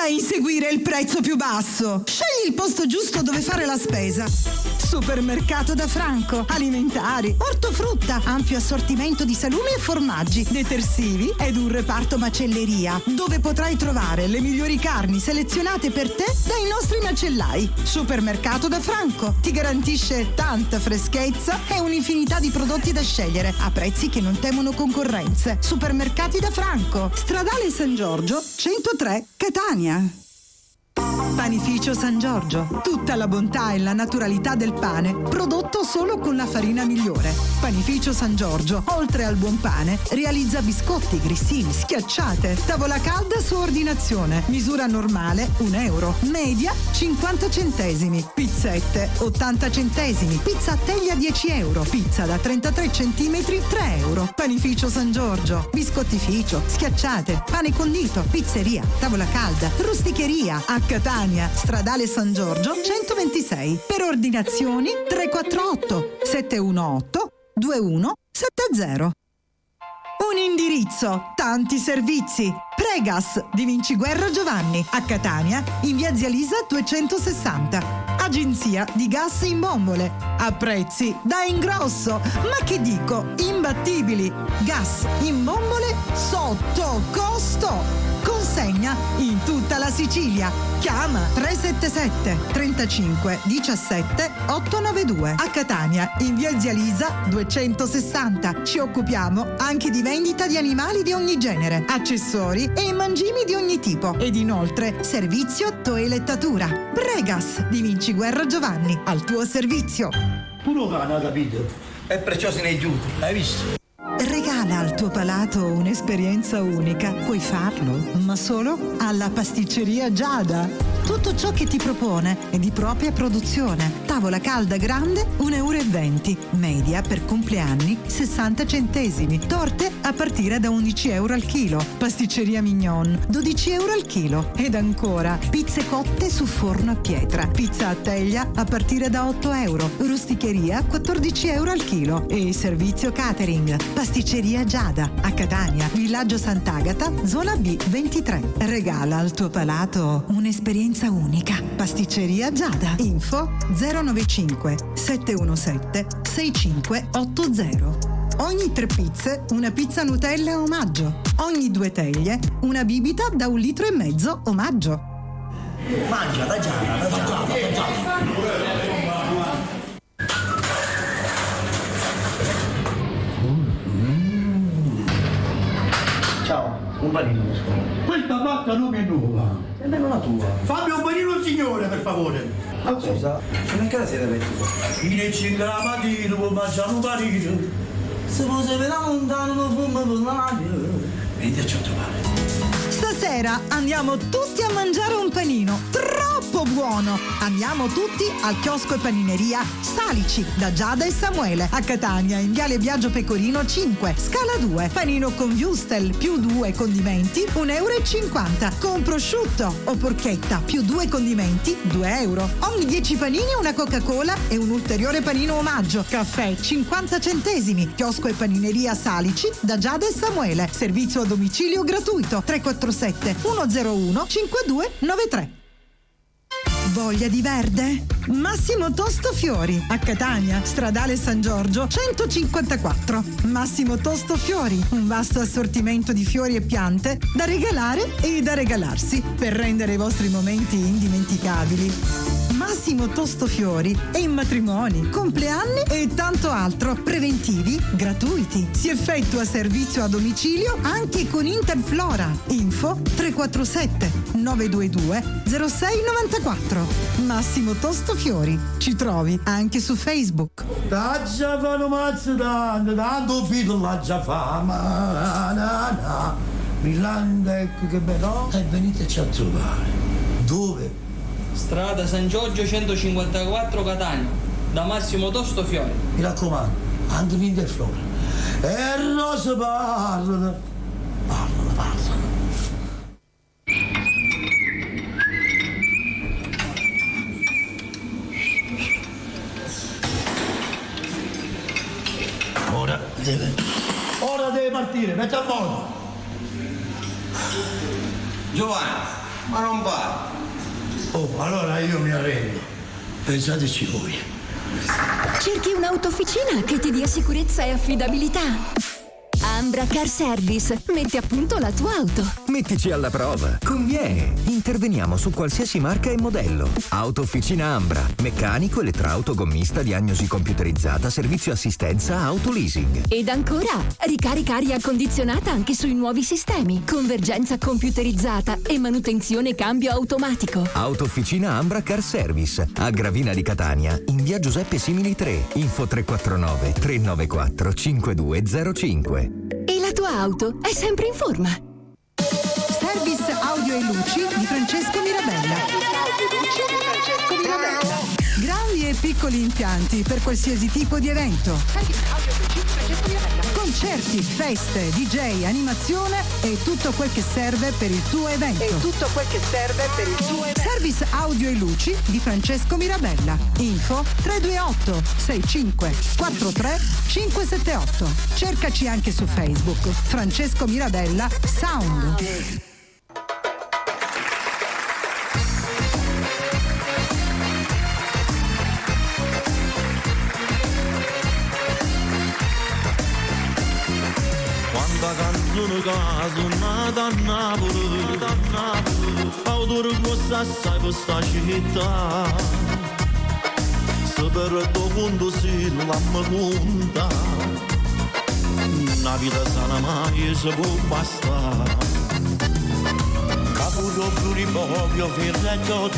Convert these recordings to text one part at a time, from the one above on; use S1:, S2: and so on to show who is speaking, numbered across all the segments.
S1: a inseguire il prezzo più basso. Scegli il posto giusto dove fare la spesa. Supermercato da Franco. Alimentari, ortofrutta, ampio assortimento di salumi e formaggi, detersivi ed un reparto macelleria, dove potrai trovare le migliori carni selezionate per te dai nostri macellai. Supermercato da Franco ti garantisce tanta freschezza e un'infinità di prodotti da scegliere a prezzi che non temono concorrenze. Supermercati da Franco, Stradale San Giorgio 103, Catania. Panificio San Giorgio. Tutta la bontà e la naturalità del pane, prodotto solo con la farina migliore. Panificio San Giorgio, oltre al buon pane, realizza biscotti, grissini, schiacciate, tavola calda su ordinazione. Misura normale €1, media 50 centesimi, pizzette 80 centesimi, pizza a teglia €10, pizza da 33 centimetri €3. Panificio San Giorgio, biscottificio, schiacciate, pane condito, pizzeria, tavola calda, rusticheria a Catania, Stradale San Giorgio 126. Per ordinazioni 348 718 2170. Un indirizzo, tanti servizi. Pregas di Vinciguerra Giovanni a Catania in via Zia Lisa 260. Agenzia di gas in bombole a prezzi da ingrosso, ma che dico, imbattibili. Gas in bombole sotto costo. Consegna in tutta la Sicilia. Chiama 377 35 17 892 a Catania in via Zia Lisa 260. Ci occupiamo anche di vendita di animali di ogni genere, accessori e mangimi di ogni tipo ed inoltre servizio toelettatura. Pregas di Vinciguerra Giovanni al tuo servizio.
S2: Puro cane, capito? È precioso nei giuti, l'hai visto?
S1: Regala al tuo palato un'esperienza unica. Puoi farlo, ma solo alla pasticceria Giada. Tutto ciò che ti propone è di propria produzione. Tavola calda grande €1,20. Media per compleanni 60 centesimi. Torte a partire da €11 al chilo. Pasticceria Mignon €12 al chilo. Ed ancora pizze cotte su forno a pietra. Pizza a teglia a partire da €8. Rusticheria €14 al chilo. E servizio catering. Pasticceria Giada a Catania, Villaggio Sant'Agata, zona B 23. Regala al tuo palato un'esperienza unica. Pasticceria Giada. Info 095 717 6580. Ogni 3 pizze una pizza Nutella omaggio. Ogni 2 teglie una bibita da €1,5 litri omaggio.
S2: Mangia, da Giada. Ciao, un panino.
S3: Questa pasta non è nuova.
S2: E non la tua.
S3: Fammi un panino signore, per favore.
S2: Ma scusa, sono in casa siete aperti?
S3: Fine 5 la mattina, può mangiare un panino.
S2: Se voi siete lontano, non fumo per l'aria.
S3: Veniteci a trovare.
S1: Stasera andiamo tutti a mangiare un panino troppo buono. Andiamo tutti al chiosco e panineria Salici da Giada e Samuele a Catania in viale Biagio Pecorino 5, scala 2. Panino con wurstel più 2 condimenti €1,50. Con prosciutto o porchetta più 2 condimenti €2. Ogni 10 panini una Coca-Cola e un ulteriore panino omaggio. Caffè 50 centesimi. Chiosco e panineria Salici da Giada e Samuele. Servizio a domicilio gratuito 347 101 5293. Voglia di verde? Massimo Tosto Fiori a Catania, Stradale San Giorgio 154. Massimo Tosto Fiori, un vasto assortimento di fiori e piante da regalare e da regalarsi per rendere i vostri momenti indimenticabili. Massimo Tosto Fiori è in matrimoni, compleanni e tanto altro, preventivi gratuiti. Si effettua servizio a domicilio anche con Interflora. Info 347 922 0694. Massimo Tosto Fiori. Ci trovi anche su Facebook.
S3: Da già fanno mazzo tanto figlio la già fama. Milanda, ecco che bello. E veniteci a trovare. Dove?
S4: Strada San Giorgio 154 Catania, da Massimo Tosto Fiori.
S3: Mi raccomando, anche Interflora. E rose parlano. Ora deve partire, metti a modo.
S5: Giovanni,
S2: Ma non va.
S3: Oh, allora io mi arrendo. Pensateci voi.
S5: Cerchi un'autofficina che ti dia sicurezza e affidabilità? Ambra Car Service mette a punto la tua auto.
S6: Mettici alla prova. Conviene. Interveniamo su qualsiasi marca e modello. Autofficina Ambra. Meccanico, elettrauto, gommista, diagnosi computerizzata, servizio assistenza, autoleasing.
S5: Ed ancora, ricarica aria condizionata anche sui nuovi sistemi. Convergenza computerizzata e manutenzione cambio automatico.
S6: Autofficina Ambra Car Service. A Gravina di Catania, in via Giuseppe Simili 3. Info 349 394 5205.
S5: E la tua auto è sempre in forma.
S1: Service audio e luci di Francesco Mirabella. Grandi e piccoli impianti per qualsiasi tipo di evento. Concerti, feste, DJ, animazione e tutto quel che serve per il tuo evento. Service audio e luci di Francesco Mirabella. Info 328 65 43 578. Cercaci anche su Facebook. Francesco Mirabella Sound.
S7: Quanta canzone che ha suonato a Napoli, autore costa assai per sta città. Se per tuo conto si l'amma conta, una vita sana mai si può bastare. Capuro pluripoglio firretto,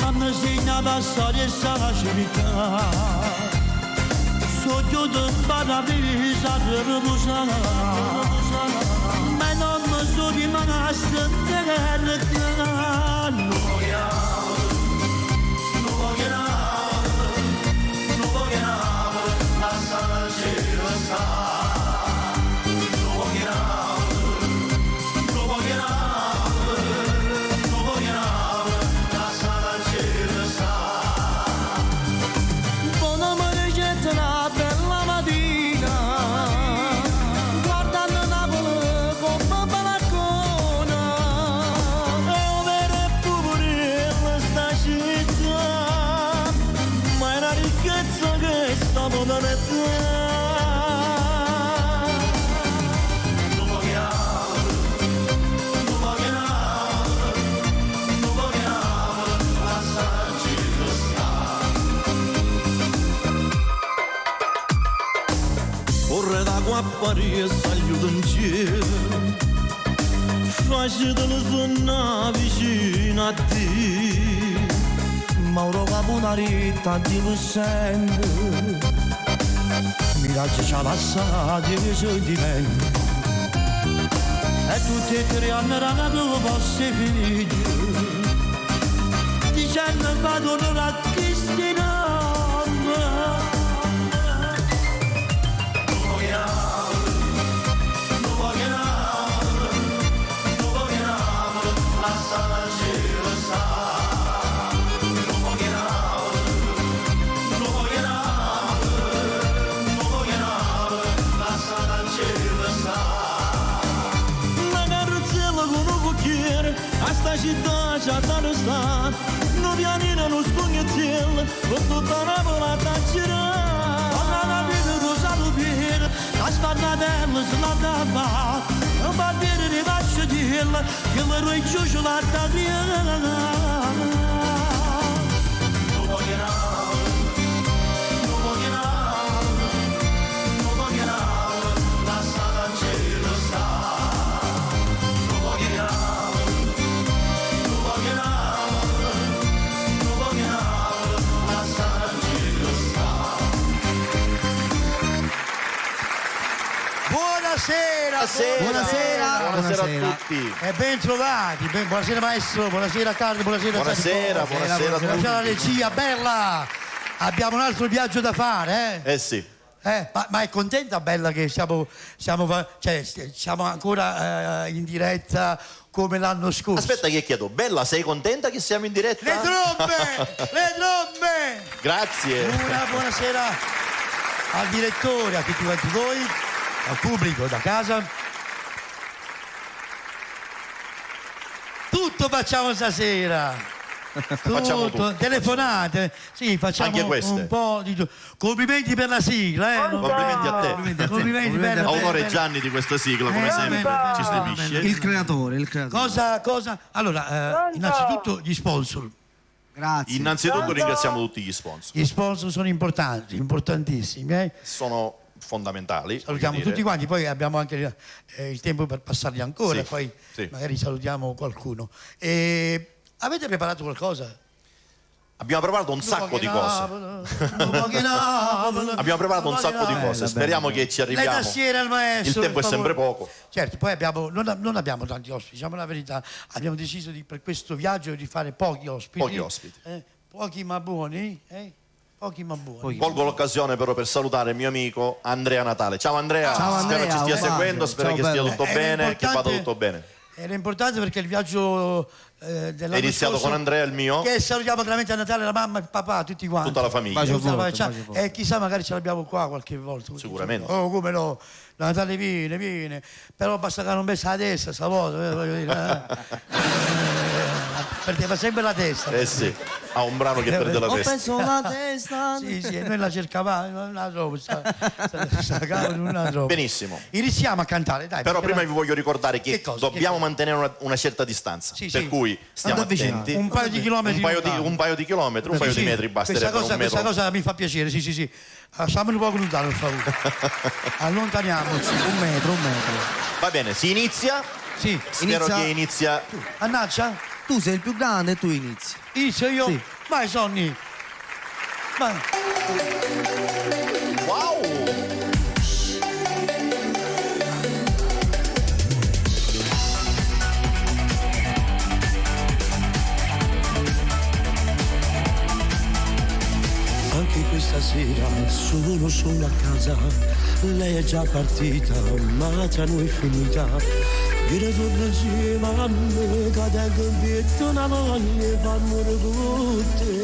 S7: hanno segnato la storia e la città. Sogno di paradiso per riposare, ma non mi sono rimasto in terra. Non voglio lasciare il cielo stare. Non voglio lasciare il cielo stare. Buona maricetta la bella mattina, guardando Napoli come balaccona, è un vero e pure sta città, ma è una ricchezza che sta modernità. Vorrei da qua a Parigi aiuto in cielo, facetelo suonare vicino a te. Mauro Caponaritta di Lussendo, miraggio ci ha lasciato i sentimenti, e tutti e tre hanno ragato vostri figli, dicendo vado a Cristina. A sta città c'ha tanto sta, non pianino non scognettiello, con tutta la volata a girare. Quando la vita rosato piede, la sparnatella se la dava, un barbiere di faccio dirla, che mi ruoi giù la tagliare.
S8: Buonasera
S2: a tutti.
S8: E ben trovati. Buonasera maestro, buonasera Carlo, buonasera
S2: Buonasera a tutti.
S8: Buonasera alla regia, bella. Abbiamo un altro viaggio da fare, eh?
S2: Sì.
S8: Ma è contenta Bella che siamo ancora in diretta come l'anno scorso?
S2: Aspetta che chiedo, Bella, sei contenta che siamo in diretta?
S8: Le trombe!
S2: Grazie.
S8: Una buonasera al direttore, a tutti quanti voi, al pubblico da casa. Tutto facciamo stasera.
S9: Facciamo tutto.
S8: Telefonate, sì, facciamo
S9: Anche queste.
S8: un po' di complimenti per la sigla,
S9: Complimenti a te.
S8: Complimenti per
S9: A onore Gianni di questa sigla, come sempre, ci stupisce.
S10: Il creatore.
S8: Cosa? Allora, innanzitutto gli sponsor.
S10: Grazie.
S9: Innanzitutto ringraziamo tutti gli sponsor.
S8: Gli sponsor sono importanti, importantissimi.
S9: Sono fondamentali.
S8: Salutiamo tutti quanti, poi abbiamo anche il tempo per passarli ancora,
S9: Sì,
S8: poi
S9: sì.
S8: magari salutiamo qualcuno. Avete preparato qualcosa?
S9: Abbiamo preparato un sacco di cose. Abbiamo preparato un sacco di cose. Speriamo che ci
S8: Lei
S9: arriviamo.
S8: tastiera al maestro.
S9: Il tempo è
S8: per
S9: sempre
S8: favore.
S9: poco.
S8: Certo, poi non abbiamo tanti ospiti, diciamo la verità. Abbiamo deciso per questo viaggio di fare pochi ospiti.
S9: Pochi ospiti.
S8: Pochi ma buoni. Pochi ma buoni.
S9: Colgo l'occasione però per salutare il mio amico Andrea Natale. Ciao Andrea,
S10: Ciao, Andrea,
S9: spero ci stia
S10: un bacio.
S9: seguendo, spero
S10: Ciao,
S9: che stia
S10: bello.
S9: tutto bene, che vada tutto bene.
S8: Era importante perché il viaggio dell'anno
S9: È iniziato
S8: scorso,
S9: con Andrea, il mio.
S8: che salutiamo chiaramente a Natale la mamma, il papà, tutti quanti.
S9: Tutta la famiglia.
S10: Bacio
S8: Tutta la
S10: forte,
S8: famiglia.
S10: bacio forte.
S8: E chissà, magari ce l'abbiamo qua qualche volta.
S9: Sicuramente.
S8: Oh, come no? Natale viene. Però basta che non pensa la testa, stavolta, voglio dire. Perché fa sempre la testa.
S9: Eh sì, ha un brano che perde la
S10: Ho
S9: testa.
S10: perso la testa.
S8: Sì, e noi la cercavamo, non la trovo, non la trovo.
S9: Benissimo.
S8: Iniziamo a cantare, dai.
S9: Però
S8: perché
S9: prima vi voglio ricordare che
S8: Che cosa?
S9: dobbiamo
S8: Che cosa?
S9: mantenere una certa distanza.
S8: Sì,
S9: per
S8: sì.
S9: cui stiamo
S10: Andate vicino.
S9: attenti.
S8: un paio di chilometri.
S9: Un paio di chilometri, un paio
S8: Sì,
S9: di
S8: sì.
S9: metri basterebbe.
S8: Questa cosa mi fa piacere, sì. Lasciamoli un po' lontano, per favore. Allontaniamoci.
S10: Un metro.
S9: Va bene, si inizia.
S8: Sì.
S9: Spero che inizia.
S8: Annaccia?
S10: Tu sei il più grande e tu inizi.
S8: Inizio io?
S10: Sì.
S8: Vai, Sonny. Vai.
S9: Wow!
S7: Anche questa sera sono a casa, lei è già partita, ma tra noi è finita. Viene torna insieme a me, che tengo in petto una voglia, fa amore con te.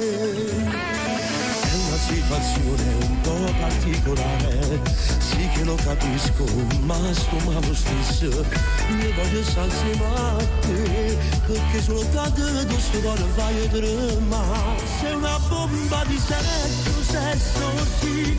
S7: È una situazione un po' particolare, sì che lo capisco, ma sto male lo stesso. Mi voglio stare insieme a te, perché soltanto tu sto cuore fai tremare. Sei una bomba di sesso sì,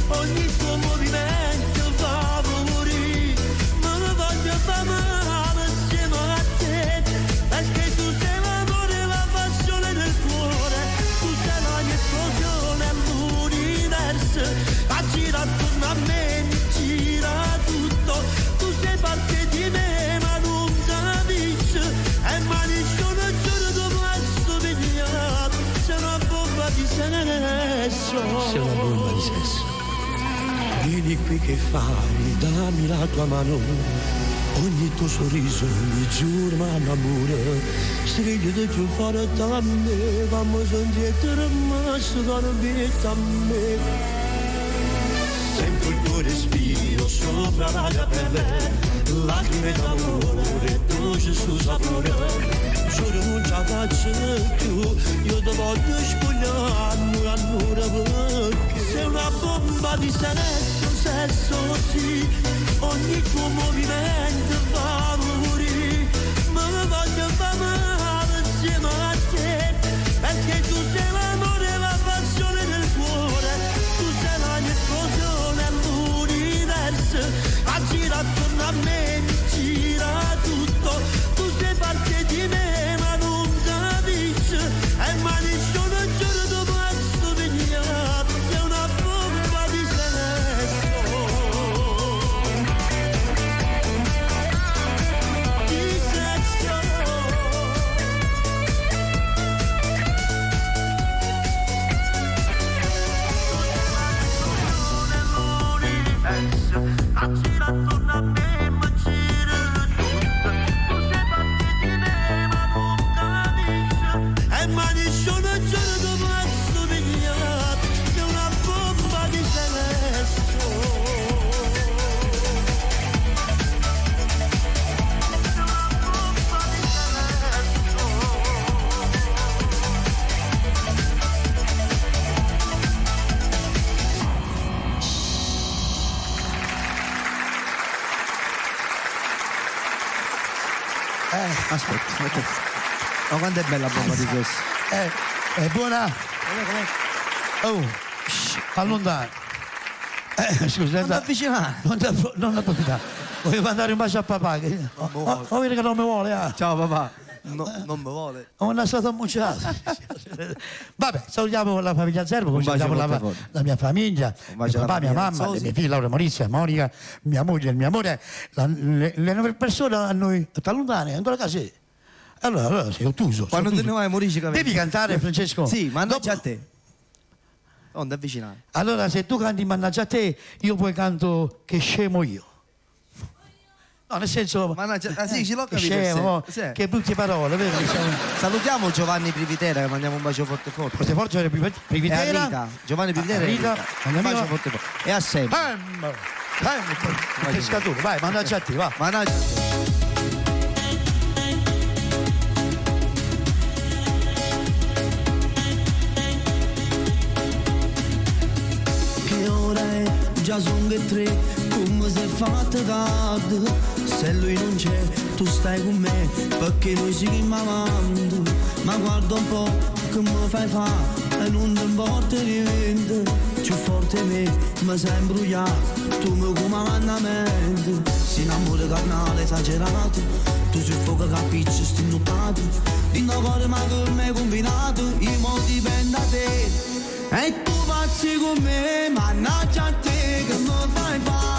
S7: ogni tuo movimento fa morire. Ma non voglio fare male insieme a te, perché tu sei l'amore, la passione del cuore. Tu sei la mia esplosione all'universo. Gira attorno a me, mi gira tutto. Tu sei parte di me, ma non capisci. E manisco non giuro dopo questo vegliato. Sei una bomba di sesso. Sei una bomba di sesso. Vieni qui che fai, dammi la tua mano. Ogni tuo sorriso mi giura l'amore. Sveglio di più fare da me. Vamo sentire ma sto dormito a me. Sento il tuo respiro sopra la mia pelle, lacrime d'amore, dolce sul sapore. Giuro non ce la faccio più, io ti voglio spogliare amore perché sei una bomba di sesso sì, ogni tuo movimento fa morire. Ma mi voglio fare male insieme a te, perché tu sei l'amore, la passione del cuore. Tu sei la mia esplosione all'universo. Gira attorno a me, mi gira tutto. Tu sei parte di me, ma non capisci. E manisco non giuro dopo questo vegliato. Sei una bomba di sesso. Di sesso. Gira attorno a me, ma gira tutto. Tu sei parte di me, ma non capisci. E manisco non giuro dopo questo vegliato. Sei una bomba di sesso. Sei una bomba di sesso.
S10: Aspetta. Ma quanto è bella la bomba di questo?
S8: È buona? Oh, allontano. Scusa,
S10: Non ti avvicinare.
S8: non approfittare. Voglio mandare un bacio a papà. Vedi che non mi vuole.
S10: Ciao papà. No, non mi vuole.
S8: Non è stato ammucciato. Vabbè, salutiamo la famiglia Zerbo, come salutiamo la mia famiglia, mio papà, mia mamma, le mie figlie Laura, Maurizia, Monica, mia moglie, il mio amore, le persone a noi lontane, ancora a casa. Allora sei ottuso.
S10: Quando te ne vai a Morici,
S8: devi cantare, Francesco?
S10: Sì, mannaggia a te. Non ti avvicinare.
S8: Allora se tu canti mannaggia a te, io poi canto che scemo io. No, nel senso,
S10: sì, ce l'ho capito.
S8: Scemo, sì. Che brutte parole, vero?
S10: Salutiamo Giovanni Privitera, che mandiamo un bacio forte forte.
S8: Forte forte Privitera.
S10: E a Rita. Giovanni Privitera e Rita. Un bacio forte forte. E a sempre.
S8: Pescatore, vai, mannaggia a te, va.
S10: Mannaggia a te.
S7: Che ora è? Già sono che 3. Come sei fatta tardi, se lui non c'è, tu stai con me, perché noi siamo avanti. Ma guarda un po' che mi fai fare, e non ti importa niente. Più forte me, mi sai imbrugliato, tu mi comandamento. Si innamora carnale esagerato, tu sei fuoco che appicci stinnuttato. Di cuore ma che mi hai combinato, i modi dipende da te. E tu passi con me, mannaggia a te che mi fai fare.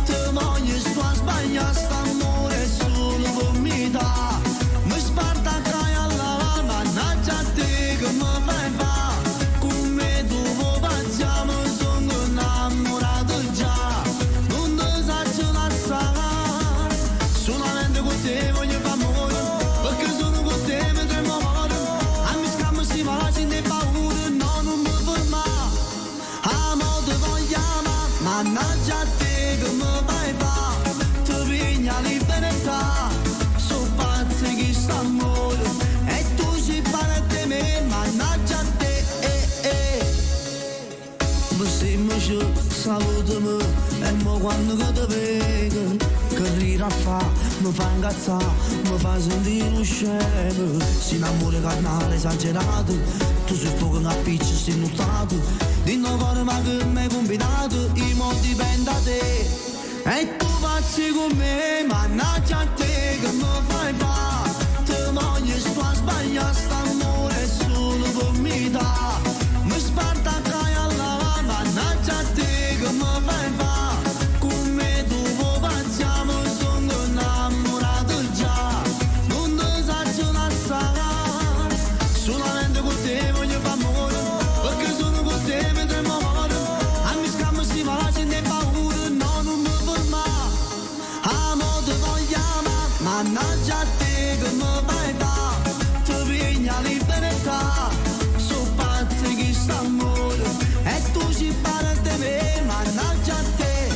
S7: Te voglio sto a sbagliare, st'amore solo per me da. Mi spartacai alla mannaggia a te che mi fai fare. Con me dopo passiamo, sono innamorato già. Non ti saccio lasciare, solamente con te voglio fare amore. Perché sono con te mi tremo amore. A mi scammo si malaci ne paura, no non mi ferma. Amo te voglio amare, mannaggia a te che mi fai fare. Ti piglia libertà, so pazzi che sta amore. E tu si parla di me, mannaggia a te. Vestiamoci, salutami, e mo quando che ti vedo, che rira a fa, mi fa incazzare, mi fa sentire lo scemo. Si innamora carnale esagerato, tu sei fuoco che appicci stinnuttato. Di cuore ma che mi hai combinato, i modi dipende da te. E tu passi con me, mannaggia a te che mi fai fare. Te voglio sto a sbagliare, st'amore solo per me da. Mi spartacai alla mannaggia a te che mi fai fare. Con me dopo passiamo, sono innamorato già. Non ti saccio lasciare, solamente con te voglio fare amore. Perché sono con te mi tremo amore. A mi scammo si malaci ne paura, no non mi ferma. Amo te voglio amare, mannaggia a te che mi fai fare. Ti piglia libertà, so pazzi che sta amore. E tu ci parli di me, mannaggia a te.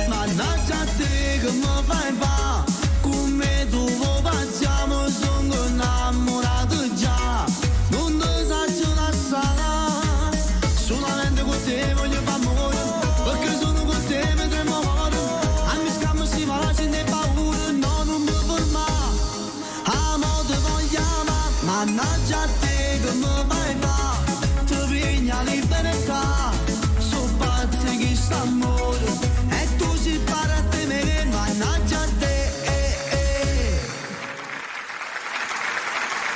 S7: Mannaggia a te che mi fai fare. Con me dopo passiamo, sono innamorato già. Non ti saccio lasciare, solamente con te voglio fare amore. Perché sono con te mi tremo amore. A mi scammo si malaci ne paura, no non mi ferma. Amo te voglio amare, mannaggia a te che mi fai fare. Ti piglia libertà, so pazzi che sta amore. E tu si parla di me, mannaggia a te.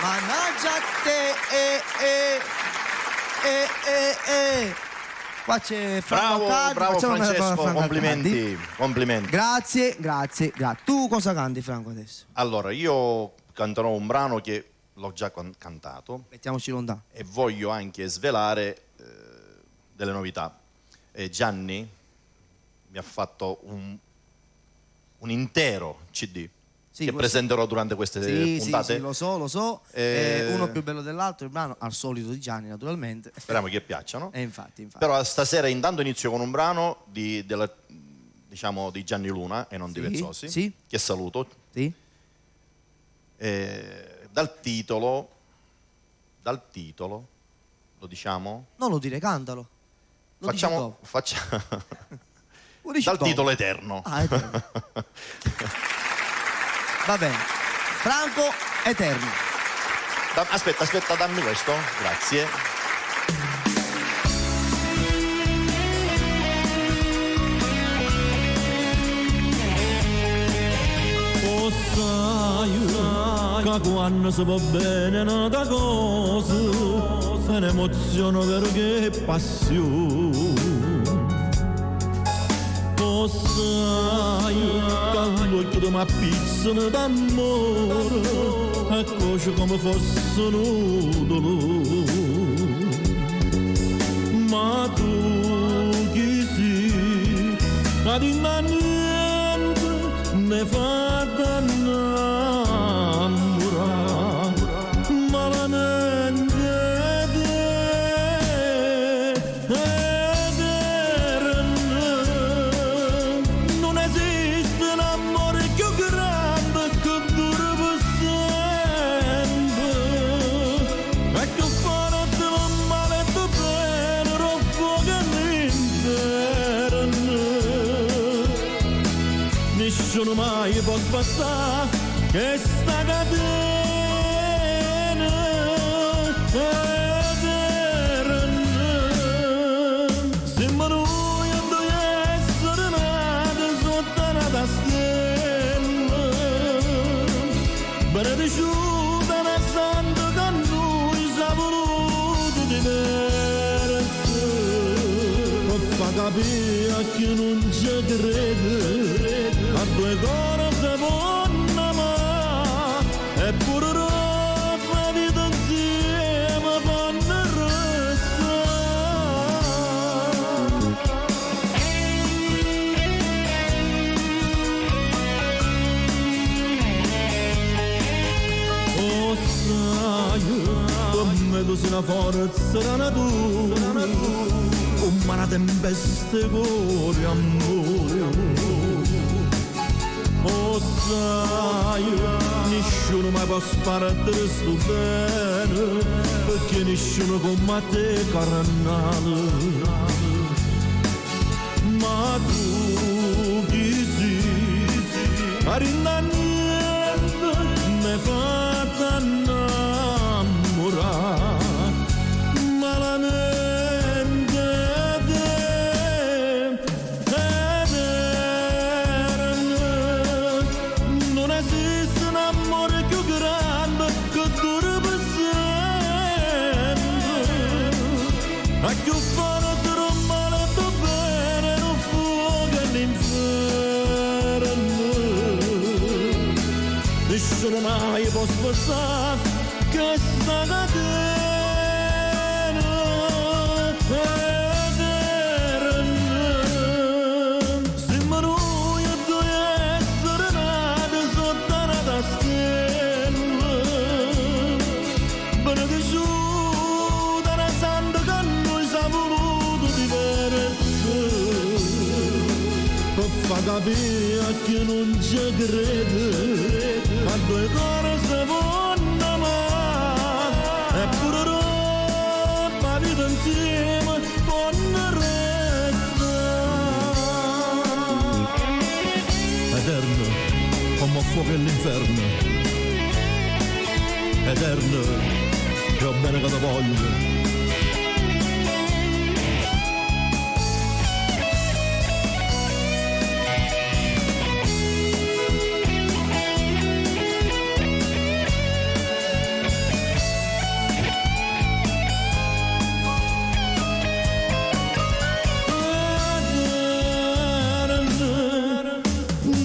S10: Mannaggia a te. Qua c'è Franco Cardi.
S9: Bravo Francesco, complimenti.
S10: Grazie. Tu cosa canti, Franco, adesso?
S9: Allora, io canterò un brano che l'ho già cantato.
S10: Mettiamoci lontano.
S9: E voglio anche svelare delle novità. Gianni mi ha fatto un intero CD che presenterò durante queste puntate.
S10: Sì, lo so. Uno più bello dell'altro, il brano al solito di Gianni, naturalmente.
S9: Speriamo che piacciono.
S10: Infatti.
S9: Però stasera intanto inizio con un brano di Gianni Luna e non di Vezzosi, che saluto.
S10: Sì.
S9: Dal titolo, lo diciamo?
S10: Non lo dire, cantalo.
S9: Dal titolo Eterno.
S10: Eterno. Va bene. Franco Eterno.
S9: Aspetta, dammi questo. Grazie.
S7: Oh, sai che quando si va bene una cosa è un'emozione vero che è passione. Oh, sai che l'occhio di me pizzano d'amore e cosce come fossero dolore. Ma tu chi sei? Ma di niente ne fa innamorare malamente. Non esiste un amore più grande che dura per sempre, e che forte va male e bene lo fuoco all'interno. Nessuno mai può spazzare questa catena eterna. Siamo noi a due essere nati sotto una stella, benediciuta nel santo che noi si è voluto diverso. Per fa capire a chi non ci crede, a due cose si vanno amare, eppure la vita insieme vanno oh, sai, per me tu sei una forza della natura, come una tempesta con amore. Oh, sai, nessuno mai può sparare sto bene, perché nessuno come te carnale. Ma tu chi sei? A niente mi fa innamorare malamente. A più forte non male e bene non fuoco all'inferno. Nessuno mai può spezzare questa catena eterna. Siamo noi a due essere nati sotto una stella, benediciuta nel santo che noi si è voluto diverso. Per fa capire a chi non ci crede, a due cose si vanno amare, eppure la vita insieme vanno restare. Eterno come fuoco all'inferno, eterno che ho bene che ti voglio.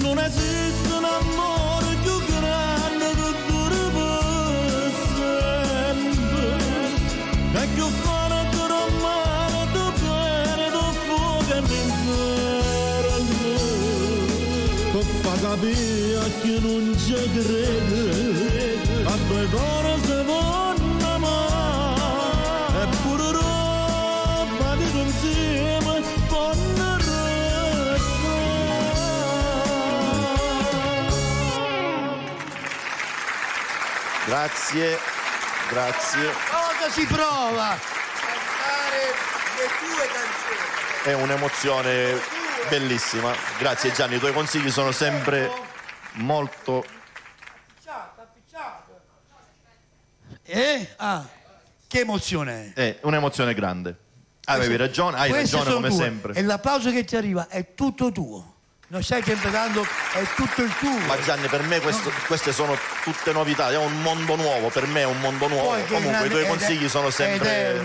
S7: Non esiste un amore più grande che dura per sempre, e più forte non male da bene da fuoco all'inferno. Per fa capire a chi non ci crede, a due cose si vanno amare, eppure roba di insieme vanno
S9: Grazie, grazie.
S8: Cosa si prova?
S2: Cantare le tue canzoni.
S9: È un'emozione bellissima. Grazie Gianni, i tuoi consigli sono sempre molto...
S8: Che emozione!
S9: È un'emozione grande. Avevi ragione, hai ragione come sempre.
S8: E l'applauso che ti arriva è tutto tuo. Non stai sempre dando, è tutto il tuo.
S9: Ma Gianni, per me queste sono tutte novità, è un mondo nuovo, per me è un mondo nuovo. Comunque i tuoi consigli sono sempre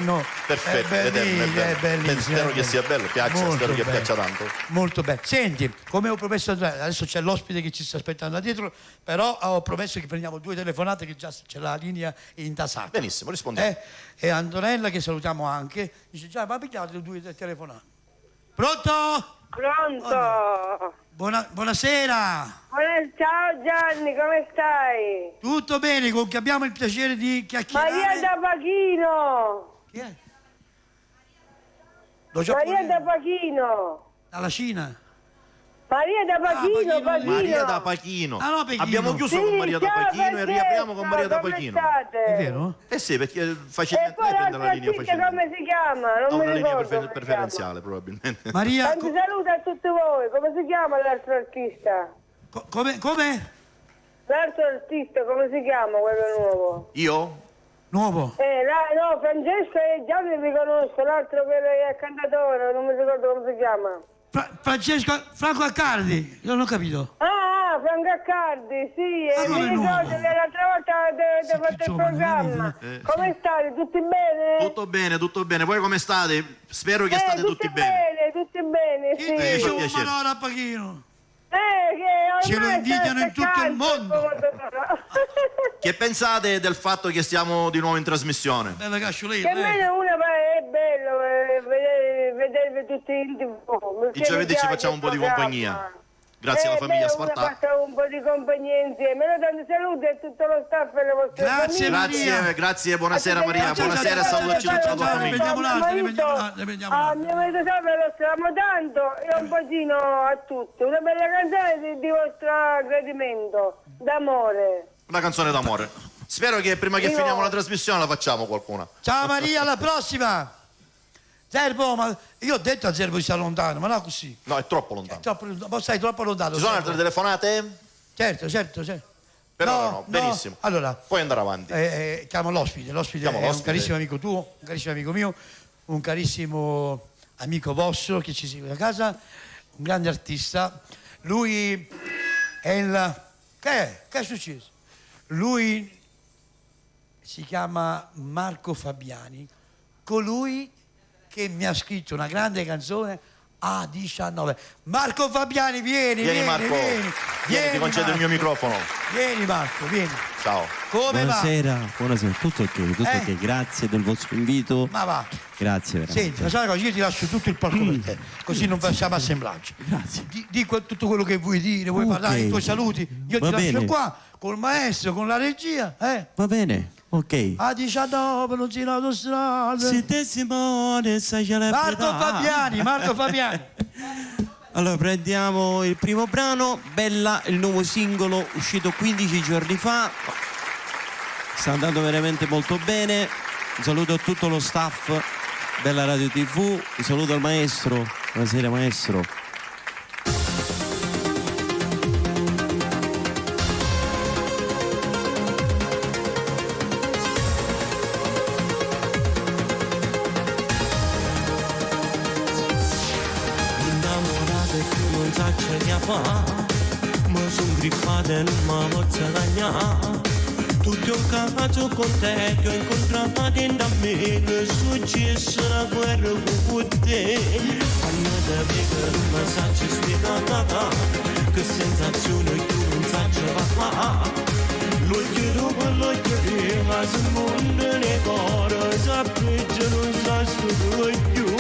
S9: perfetti, eterni. Spero che sia bello, spero che piaccia tanto.
S8: Molto bello. Senti, come ho promesso, adesso c'è l'ospite che ci sta aspettando là dietro, però ho promesso che prendiamo 2 telefonate, che già c'è la linea intasata.
S9: Benissimo, rispondiamo.
S8: E Antonella, che salutiamo anche, dice già, ma pigliate 2 telefonate. Pronto?
S11: Pronto?
S8: Buonasera.
S11: Ciao Gianni, come stai?
S8: Tutto bene, con chi abbiamo il piacere di chiacchierare?
S11: Maria da Pachino.
S8: Chi è?
S11: Maria da Pachino.
S8: Dalla Cina.
S11: Maria da Pachino, Pachino.
S9: Maria da Pachino.
S8: Ah, no, Pechino.
S9: Abbiamo chiuso con Maria da Pachino e riapriamo con Maria da Pachino.
S8: È vero?
S9: Eh sì, perché facilmente
S11: lei
S9: prende la linea facilmente.
S11: come si chiama? Non
S9: una
S11: mi
S9: linea
S11: ricordo
S9: preferenziale probabilmente.
S8: Maria,
S11: tanti saluti a tutti voi. Come si chiama l'altro artista?
S8: Come?
S11: L'altro artista, come si chiama quello nuovo?
S9: Io?
S8: Nuovo?
S11: No, Francesco e Gianni mi conosco, l'altro quello che è cantatore, non mi ricordo come si chiama.
S8: Franco Accardi, non ho capito.
S11: Franco Accardi, sì, mi ricordo che l'altra volta avete fatto il programma. Come state? Tutti bene?
S9: Tutto bene. Voi come state? Spero che state tutti bene.
S11: Tutti bene, sì.
S8: Dice un Manora a Pachino.
S11: Che
S8: ce lo invidiano in tutto il mondo.
S9: Che pensate del fatto che stiamo di nuovo in trasmissione?
S8: Bella
S11: che almeno è bello vedervi tutti in TV.
S9: Il giovedì ci facciamo un po' di compagnia. Grazie alla famiglia Spartà.
S11: Facciamo un po' di compagnia insieme. Tanti saluti a tutto lo staff e le vostre famiglie.
S9: Grazie, buonasera Maria. Buonasera, salutaci tutta la tua famiglia.
S11: A mio marito Salve lo stiamo tanto e un pochino a tutti. Una bella canzone di vostro gradimento, d'amore.
S9: Una canzone d'amore. Spero che prima che finiamo la trasmissione la facciamo qualcuna.
S8: Ciao Maria, alla prossima. Zerbo, ma io ho detto a Zerbo di stare lontano, ma no così.
S9: No, è troppo lontano.
S8: Ma stai troppo lontano.
S9: Ci sono altre telefonate?
S8: Certo.
S9: Però no, benissimo.
S8: Allora,
S9: puoi andare avanti.
S8: Chiamo l'ospite. L'ospite è un carissimo amico tuo, un carissimo amico mio, un carissimo amico vostro che ci segue da casa, un grande artista. Lui è il... Che è successo? Lui si chiama Marco Fabiani, colui che mi ha scritto una grande canzone a 19. Marco Fabiani, vieni
S9: Marco. Vieni, ti concedo il mio microfono.
S8: Vieni Marco, vieni.
S9: Ciao.
S8: Come
S12: buonasera, tutto ok, grazie del vostro invito.
S8: Ma va.
S12: Grazie veramente.
S8: Senti, facciamo così, io ti lascio tutto il palco per te, così non facciamo assemblaggio.
S12: Grazie.
S8: Di tutto quello che vuoi dire, vuoi parlare, i tuoi saluti. Io ti lascio qua, col maestro, con la regia.
S12: Va bene. Ok.
S8: A 19 non si in autostrada. Marco Fabiani.
S12: Allora prendiamo il primo brano, Bella, il nuovo singolo uscito 15 giorni fa. Sta andando veramente molto bene. Un saluto a tutto lo staff della Radio TV, un saluto al maestro. Buonasera maestro.
S7: Mi sono grippata e non mi posso lagnare. Tutti ho cagato con te, che ho incontrato in da me, che è successo una guerra con te. Andate a vedere, non saggio spiegata, che sensazione tu non saggio papà. L'occhio dopo l'occhio prima, se il mondo ne corre, sapete non sa sto più.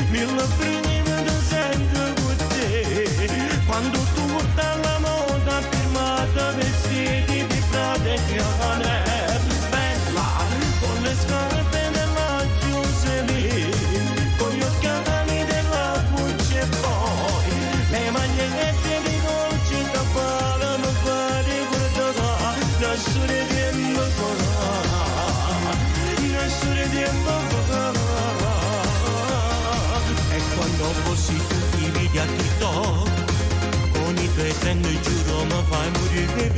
S7: Mi prima da sempre con te. Quando tu dalla moda firmata vestiti di Prada e Chanel. Bella, con le scarpe della Giuseppe, con gli occhiali della Gucci e poi le magliette di Dolce Gabbana mi fa ricordare la storia che mi fa. prendo il giuro mi fai morire.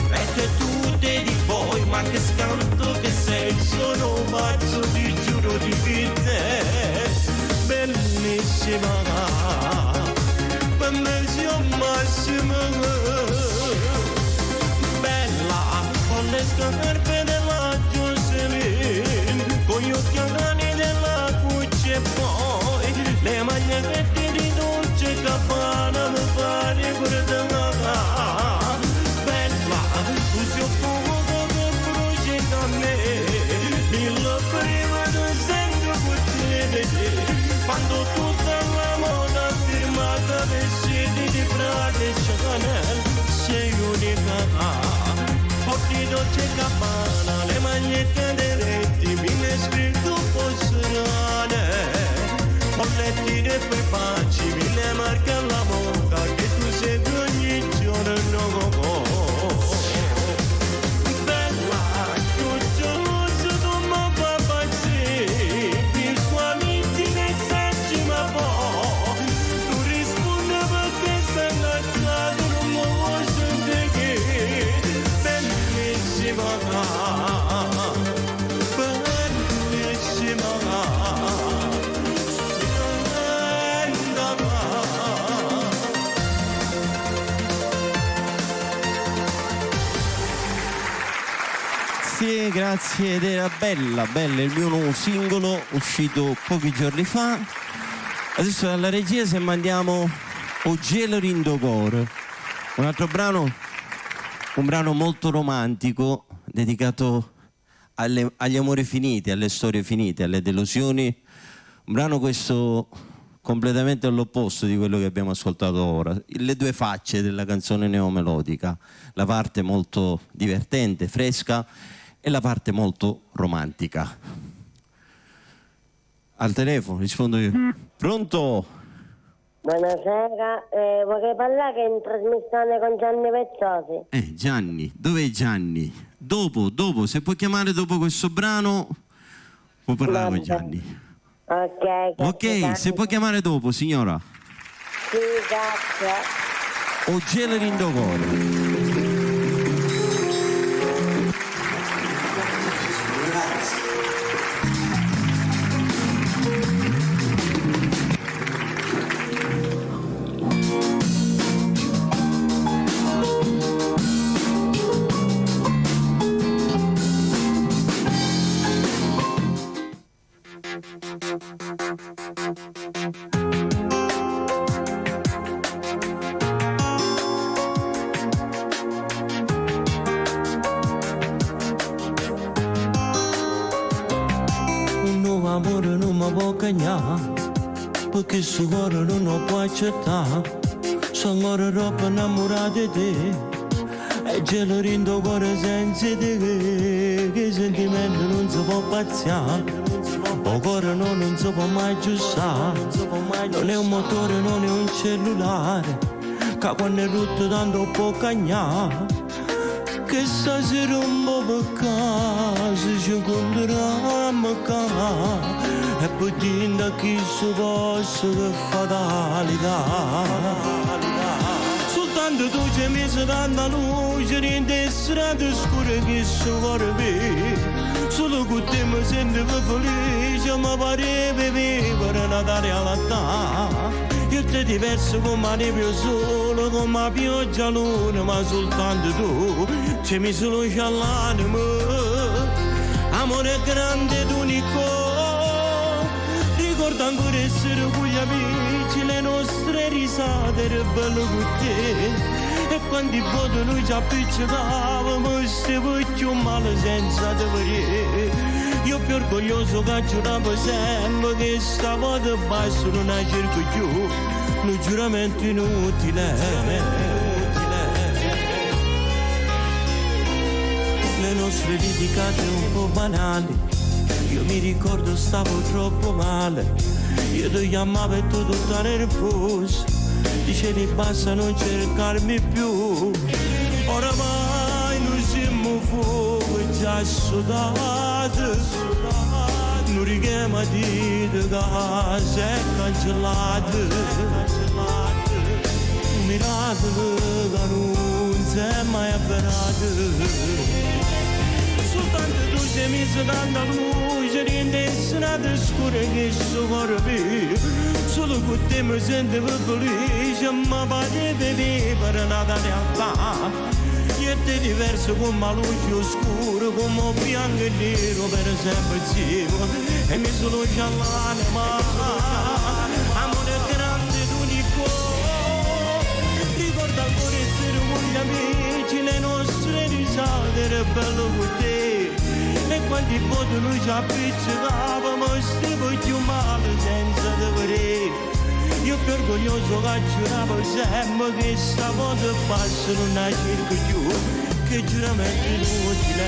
S7: Mette tutte di poi, ma che scanto che sei, sono pazzo, ti giuro di te. Bellissima, bellissima massima, bella, con le scarpe della Jocelyn, con gli occhiali della Gucci e poi le magliette di Dolce Gabbana mi pare guardare. Bella, usi un fuoco che brucia da me, il prima del sento cucine, quando tutta la moda firmata vestiti di Prada e Chanel, sei unica. Porti Dolce Gabbana, le magliette dei retti, mi è scritto posturale. Molletti e prepaci, mille marche alla moda, che tu segui ogni giorno. Bella, tu geloso, tu mi fa pazzire, i suoi amici ne sacci ma po', tu rispondi perché stai lasciato, non mi vuoi sentire, bellissima, bellissima.
S12: Grazie, ed era Bella, Bella, il mio nuovo singolo uscito pochi giorni fa. Adesso dalla regia se mandiamo O Gelo Rindogor, un altro brano, un brano molto romantico dedicato agli amori finiti, alle storie finite, alle delusioni. Un brano questo completamente all'opposto di quello che abbiamo ascoltato ora. Le due facce della canzone neomelodica, la parte molto divertente, fresca, e la parte molto romantica. Al telefono rispondo io. Pronto?
S13: Buonasera, vorrei parlare in trasmissione con Gianni Vezzosi.
S12: Gianni, dov'è Gianni? Dopo, se puoi chiamare dopo questo brano, puoi parlare con Gianni. Ok, se puoi chiamare dopo, signora.
S13: Sì, grazie.
S12: O Gelo Rindogor.
S7: Perché sto cuore non lo può accettare, sono troppo innamorato di te e gelo rindo cuore senza te, che sentimento non si può pazziare, il cuore non si può mai aggiustare, non è un motore, non è un cellulare, che quando è rotto tanto può cagnare, che stasera un po' per casa ci incontriamo a casa. E poi tinda chi si possa che fatalità. Soltanto tu ci hai messo tanta luce in te strade scure che si vuole vedere. Solo con te mi sento felice, mi pareva vivere Natale all'età. Io te diverso come neve solo, come pioggia luna, ma soltanto tu ci hai messo luce all'anima. Amore grande ed unico. Ricordo ancora essere con gli amici, le nostre risate era bello con te. E quando il voto noi ci appiccicavamo, stavo più male senza te vedere. Io più orgoglioso che giuravo sempre che stavolta basso non la cerco più, un giuramento inutile. Le nostre litigate un po' banali, io mi ricordo stavo troppo male, io ti chiamavo e tu tutta nervosa, dicevi basta non cercarmi più, oramai noi siamo fuoco già sudato, non richiama di casa è cancellato, miracolo che non si è mai avverato. Soltanto tu sei messo tanta luce rintensionata scura che so corpi. Solo con te mi sento felice, ma potete per una realtà. Niente diverso come la luce oscura, come bianco e nero per sempre insieme. E mi sono già l'anima, amore grande ed unico. Ricorda ancora essere con gli amici, le nostre risate, era bello con te. E quanti volte noi ci appiccicavamo, stiamo più male senza dover. Io più orgoglioso che giuravo sempre che stavolta passo non la cerco più, che giuramento inutile.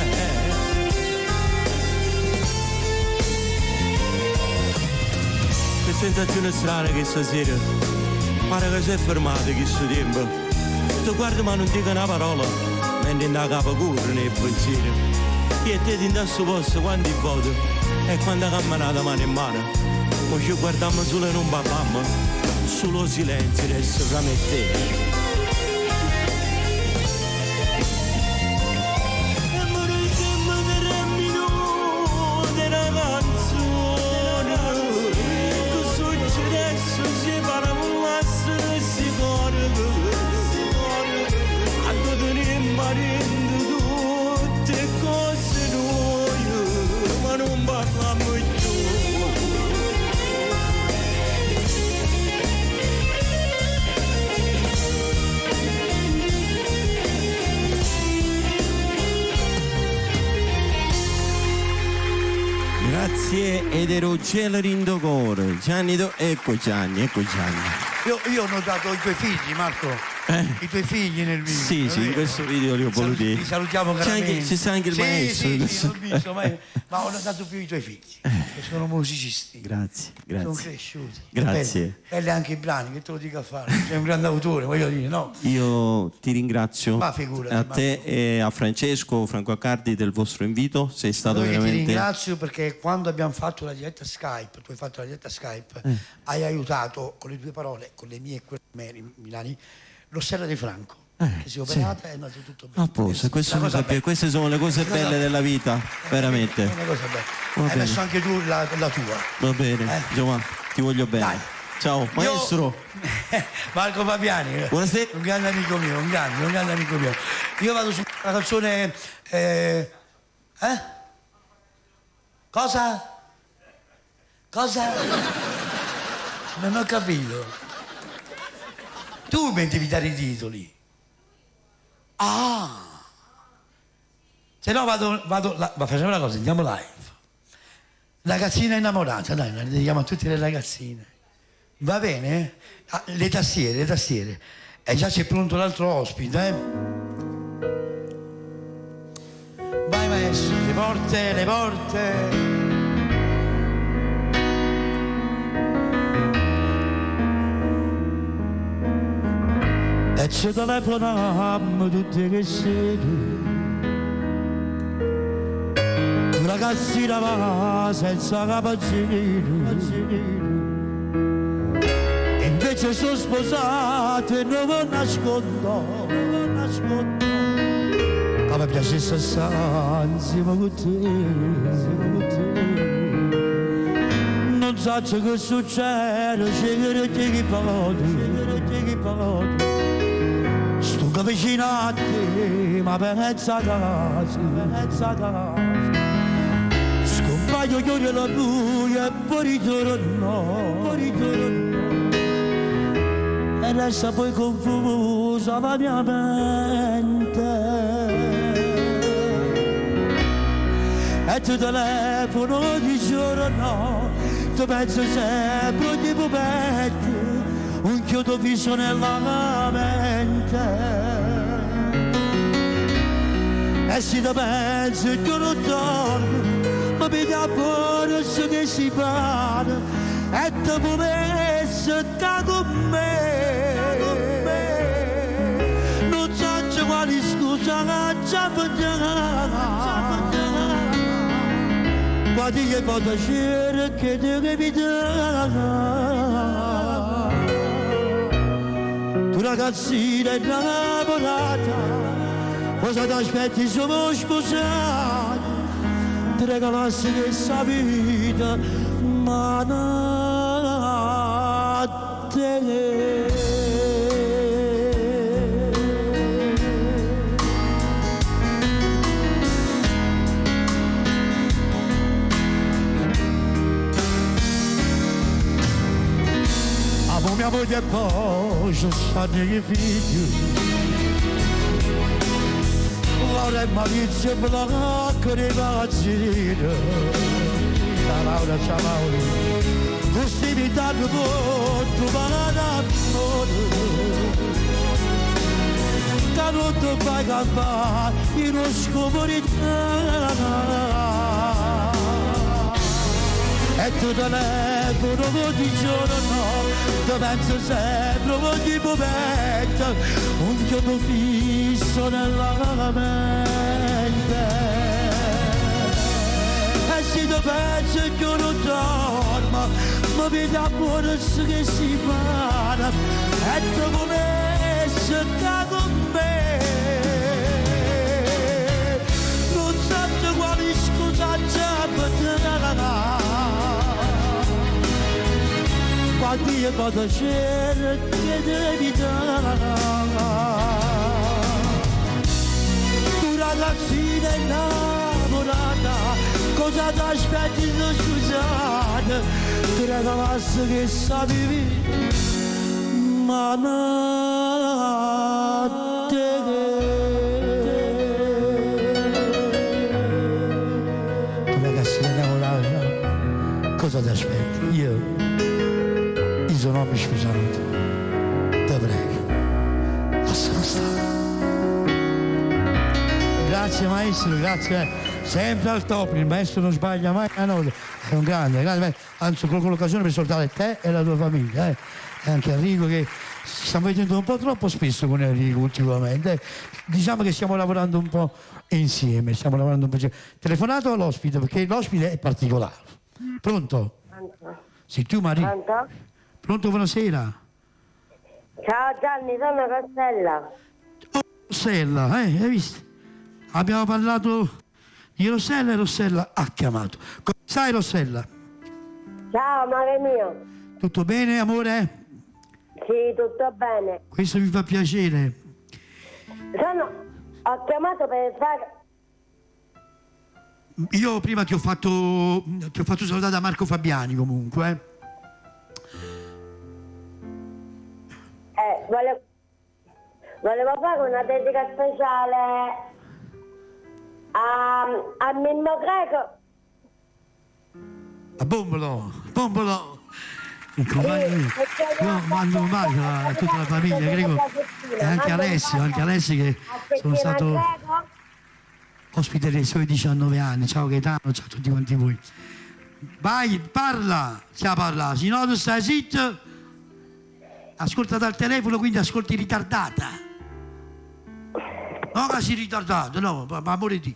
S7: Che sensazione strana che stasera, pare che si è fermato questo tempo. Tu guarda ma non dico una parola, mentre da capo corre nei pensieri. Io e te in questo posto quanti volte, e quando camminata mano in mano, poi ci guardiamo solo e non parliamo. Solo silenzio resta fra me e te. E vorrei sempre termino della canzone che successo si parla essere sicuro a tutti imparando tutte cose noi ma non parliamo più. Grazie ed ero Celeri in cuore. Gianni, ecco Gianni.
S8: Io ho notato i tuoi figli, Marco. I tuoi figli nel video.
S7: Sì, in questo video li ho voluti.
S8: Li salutiamo caramente.
S7: Ci sta anche il maestro.
S8: Sì, l'ho visto, ma ho notato più i tuoi figli, che sono musicisti.
S7: Grazie.
S8: Sono cresciuti.
S7: Grazie.
S8: Belli anche i brani, che te lo dico a fare. Sei un grande autore, voglio dire, no?
S7: Io ti ringrazio
S8: figurati,
S7: a te e a Francesco, Franco Accardi del vostro invito. Sei stato veramente.
S8: Ti ringrazio perché quando abbiamo fatto la diretta Skype, tu hai fatto la diretta Skype, hai aiutato con le tue parole, con le mie e quelle Milani, l'Ossella di Franco, che si è operata e è andato tutto bene.
S7: A posto, queste sono le cose belle della vita, veramente.
S8: È una cosa bella. Hai messo anche tu la tua.
S7: Va bene, Giovanni, ti voglio bene.
S8: Dai.
S7: Ciao, maestro.
S8: Marco Fabiani,
S7: buonasera.
S8: Un grande amico mio, un grande amico mio. Io vado su una canzone. Cosa? Non ho capito. Tu mi devi dare i titoli. Se no ma facciamo una cosa, andiamo live. Ragazzina innamorata, dai, la dedichiamo a tutte le ragazzine. Va bene? Le tastiere. E già c'è pronto l'altro ospite, Vai maestro, le porte. E ci telefonammo tutte che sedi. Ragazzina va senza capacino. E invece sono sposato e non lo nascondo. Ma mi piacesse assai insieme con te. Non so che succede, c'è che pode. Sto vicino a te, ma pensa casa. Scompaio io la buia e poi ritorno. E resta poi confusa la mia mente. E tu telefono di giorno, tu pensi sempre di pupette. Un chiodo fisso nella mente. E se ti pensi che non dormo, ma mi dà buono che si parla e ti può essere con me. Non so quali scusa già quando io posso dire che ti devi dare. Tu
S3: ragazzina innamorata, cosa ti aspetti siamo sposati, ti regalassi questa vita, ma non te. Mia moglie e poi ci stanno i figli, Laura e Maurizio e Blanco e ragazzini. Ciao Laura, ciao Laura, questi mi danno molto d'amore, che non ti fai campare in uno scomorità. E tu telefono ogni giorno, ti penso sempre ogni momento, un giorno fisso nella mente. E se ti penso che io non dormo, mi vedi a buono che si fa, e tu come se sta con me. Non so quali scusa c'è per te. Quando io vado c'era che devi dare, tu ragazzina innamorata, cosa ti aspetti di scusare, ti regalassi che sapevi, ma non te. Tu ragazzina innamorata, cosa ti aspetti? Io non mi scusate, te prego, lasciamo stare. Grazie maestro, grazie, sempre al top, il maestro non sbaglia mai una nota, è un grande, anzi con l'occasione per salutare te e la tua famiglia, e anche Enrico che ci stiamo vedendo un po' troppo spesso con Enrico ultimamente, diciamo che stiamo lavorando un po' insieme, telefonato all'ospite perché l'ospite è particolare. Pronto? Sei tu Maria?
S13: Pronto?
S3: Pronto, buonasera.
S13: Ciao Gianni, sono Rossella.
S3: Oh, Rossella, hai visto? Abbiamo parlato di Rossella e Rossella ha chiamato. Come stai Rossella?
S13: Ciao amore mio.
S3: Tutto bene amore?
S13: Sì, tutto bene.
S3: Questo mi fa piacere.
S13: Ho chiamato per fare...
S3: Io prima ti ho fatto salutare da Marco Fabiani comunque.
S13: Volevo fare una dedica speciale a Mimmo Greco.
S3: A Bombolo. Ecco, io mando un bacio a tutta la famiglia Greco e anche Alessio che sono stato ospite dei suoi 19 anni. Ciao Gaetano, ciao a tutti quanti voi. Vai, parla, se no tu stai zitto. Ascolta dal telefono, quindi ascolti ritardata. No che sei ritardato, no, ma amore di...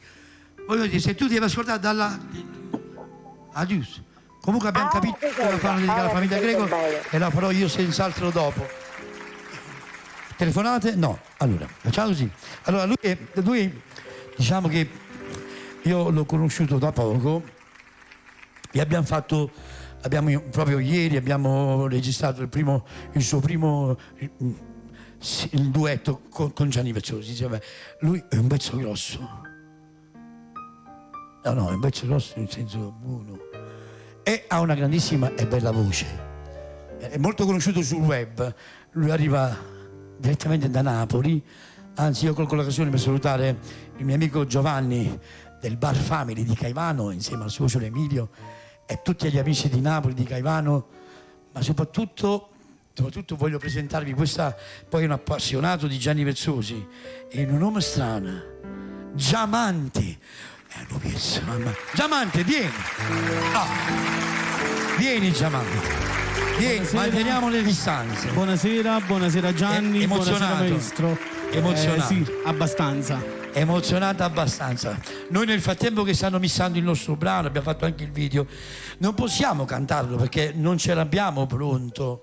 S3: Voglio dire, se tu devi ascoltare dalla... Adios. Comunque abbiamo capito che la fanno dedicare alla famiglia Greco e la farò io senz'altro dopo. Telefonate? No. Allora, facciamo così. Allora, lui diciamo che io l'ho conosciuto da poco e proprio ieri abbiamo registrato il suo primo il duetto con Gianni Vezzosi. Lui è un pezzo grosso. No, è un pezzo grosso nel senso buono. E ha una grandissima e bella voce. È molto conosciuto sul web. Lui arriva direttamente da Napoli. Anzi, io colgo l'occasione per salutare il mio amico Giovanni del Bar Family di Caivano, insieme al suo Emilio, e tutti gli amici di Napoli, di Caivano, ma soprattutto voglio presentarvi questa, poi un appassionato di Gianni Vezzosi, e un nome strano, Giamanti. È un piezza, mamma. Giamanti, vieni! Vieni Giamanti. Vieni, manteniamo le distanze.
S14: Buonasera Gianni, buonasera maestro.
S3: Emozionato?
S14: Sì, abbastanza.
S3: Emozionata abbastanza. Noi nel frattempo che stanno missando il nostro brano, abbiamo fatto anche il video, non possiamo cantarlo perché non ce l'abbiamo pronto.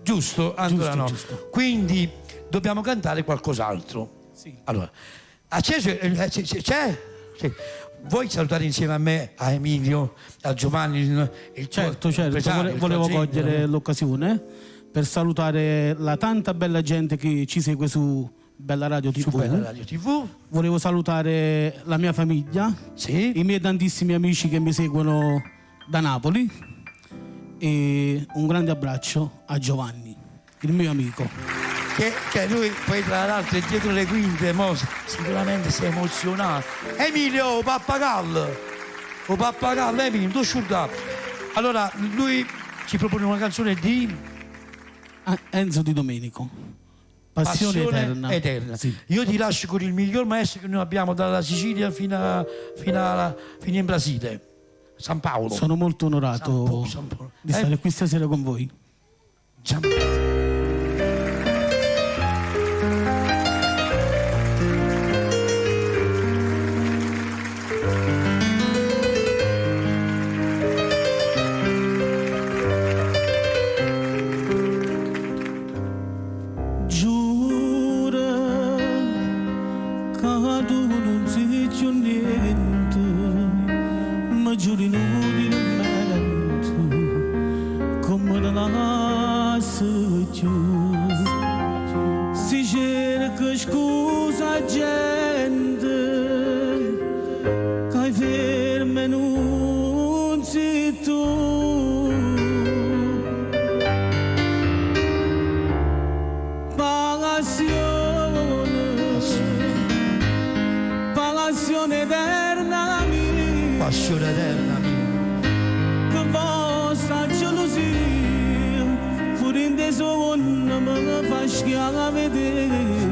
S3: Giusto? Ancora no.
S14: Giusto.
S3: Quindi dobbiamo cantare qualcos'altro.
S14: Sì.
S3: Allora, c'è? Sì. Vuoi salutare insieme a me, a Emilio, a Giovanni, il
S14: Certo,
S3: impresario, il
S14: volevo
S3: tuo
S14: cogliere
S3: azienda?
S14: l'occasione per salutare la tanta bella gente che ci segue su Bella Radio TV.
S3: Su Bella Radio TV.
S14: Volevo salutare la mia famiglia,
S3: Sì.
S14: i miei tantissimi amici che mi seguono da Napoli e un grande abbraccio a Giovanni, il mio amico.
S3: Che lui poi tra l'altro è dietro le quinte, sicuramente si è emozionato. Emilio, o pappagallo, Emilio, tu sciurdato. Allora, lui ci propone una canzone di
S14: Enzo Di Domenico, Passione Eterna. Sì.
S3: Io ti lascio con il miglior maestro che noi abbiamo dalla Sicilia fino in Brasile, San Paolo.
S14: Sono molto onorato
S3: San Paolo.
S14: di stare qui stasera con voi.
S7: Si cerca scusa gente che ferme non sei tu. Passione eterna mia,
S3: passione eterna mia,
S7: che vostra gelosia fuori in te sogno mi fa schiava vedere.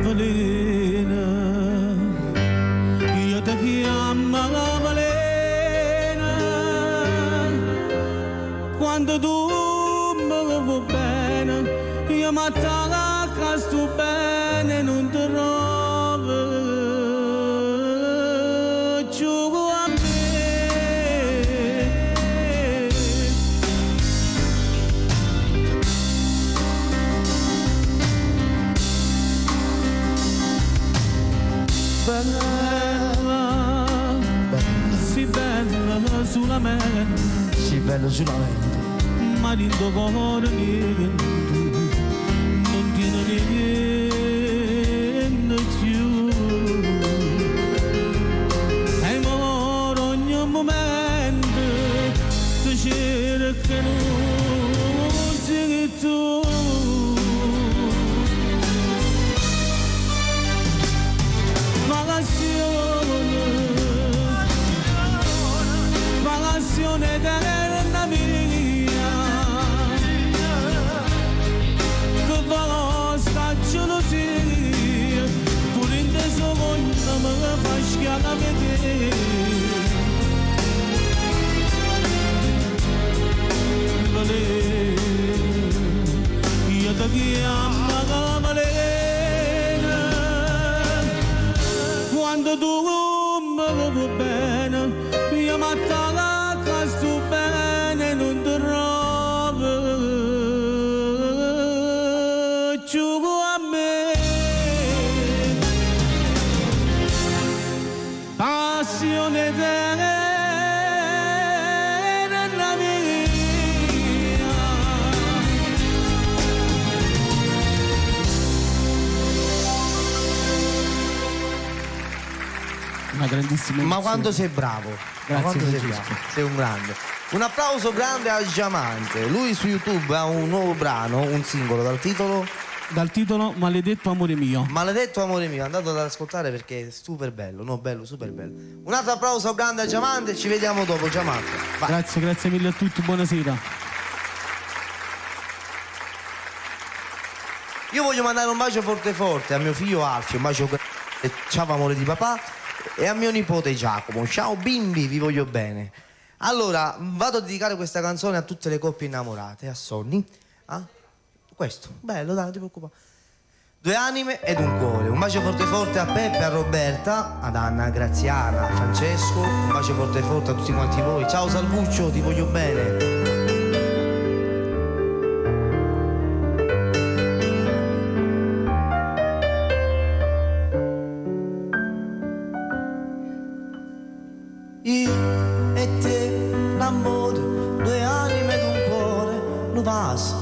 S7: Valena, io ti chiamo Valena, quando tu mi vuoi bene, io mi attacco a sto bene, non ti trovo giù a me. Bella, sì bella solamente,
S3: sì bella solamente,
S7: ma dentro cuore niente, non tiene niente più. E amore ogni momento ti cerca non sei tu. Passione eterna mia, che vostra gelosia pure in te sogno mi fa schiava vedere. Io ti chiamo Valena, quando tu mi vuoi bene, io mi attacco a sto bene, non ti trovo giù a me. Passione eterna mia,
S14: una grandissima
S10: ma
S14: emozione.
S10: quanto sei bravo,
S14: Grazie,
S10: ma quanto sei
S14: Francesco.
S10: bravo, sei un grande. Un applauso grande a Giamante. Lui su YouTube ha un nuovo brano, un singolo dal titolo
S14: Maledetto amore mio.
S10: Maledetto amore mio. Andate ad ascoltare perché è super bello, no, bello, super bello. Un altro applauso grande a Giamante, ci vediamo dopo. Giamante, vai.
S14: Grazie mille a tutti, buonasera.
S10: Io voglio mandare un bacio forte forte a mio figlio Alfio, un bacio ciao amore di papà, e a mio nipote Giacomo. Ciao bimbi, vi voglio bene. Allora, vado a dedicare questa canzone a tutte le coppie innamorate, a Sonny. Ah? Questo, bello, dai, non ti preoccupare. Due anime ed un cuore. Un bacio forte forte a Peppe, a Roberta, ad Anna, a Graziana, a Francesco. Un bacio forte forte a tutti quanti voi. Ciao Salvuccio, ti voglio bene. Io e te, l'amore, due anime ed un cuore. Nu vas,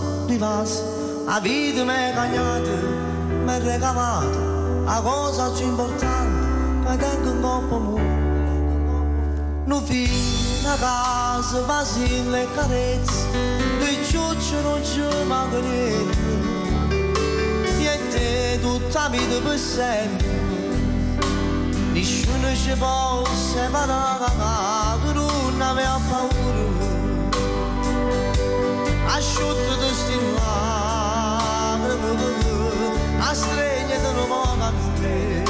S10: a vita m'è cagnata, m'è regalato, a cosa più importante, che tengo un corpo mu. Nu fino a casa, vasile e carezze, due ciucci non ci manca niente. Io e te tutta la vita per sempre. Nessuno ci può separare, tu non aveva paura. Asciutto di sti lacrime, a stregna di nuovo a me.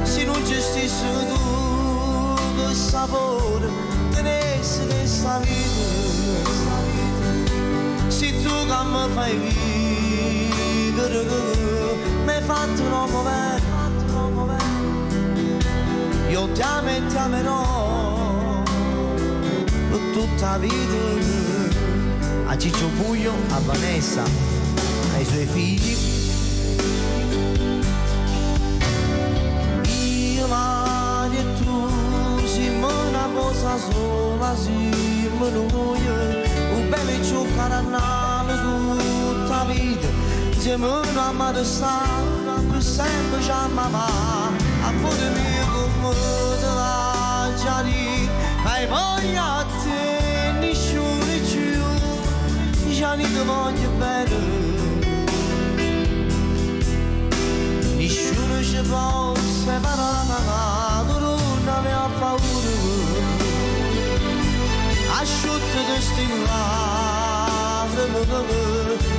S10: Se non ci stessi tu, che sapore tenessi questa vita. Se tu che mi fai vivere, mi hai fatto un uomo vero. Io ti amo e ti amerò per tutta la vita. A Ciccio Buglio, a Vanessa, ai suoi figli. Io, Mario e tu, siamo una cosa sola, siamo noi. Un bel cioccarannale tutta la vita. Siamo una maresà, per sempre ci amava. Amore mio come te la già dire, hai voglia a te, nessuno più, già ne ti voglio bene. Nessuno ci può separare, tu non aveva paura. Asciutto di sti lacrime,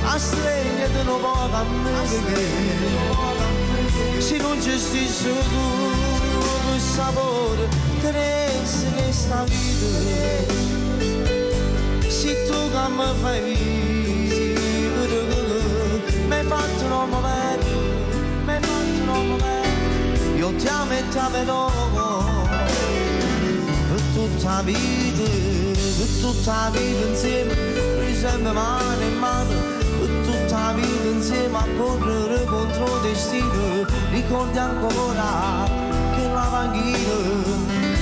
S10: a stregna di nuovo a me. Se non ci stessi tu, il sapore tenessi questa vita. Se tu che mi fai vivere, mi hai fatto un uomo vero, mi hai fatto un uomo vero. Io ti amo e ti amerò per tutta la vita, per tutta la vita insieme, noi sempre mano in mano. Tutta la vita insieme a correre contro il destino. Ricordi ancora che la panchina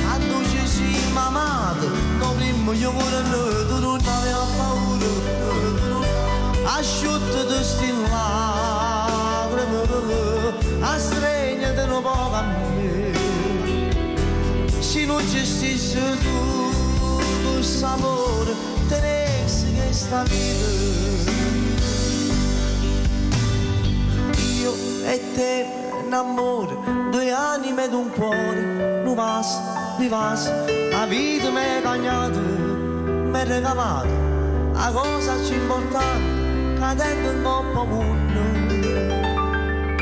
S10: quando ci siamo amati, noi prima io vorrei, tu non aveva paura. Asciutto di sti lacrime, a stregna di un po' a me. Se non ci stessi tu, il sapore tenessi questa vita. Io e te, un amore, due anime ed un cuore. Nu vas, la vita mi è cagnata, mi è regalato, la cosa più importante, che tengo un corpo mondo.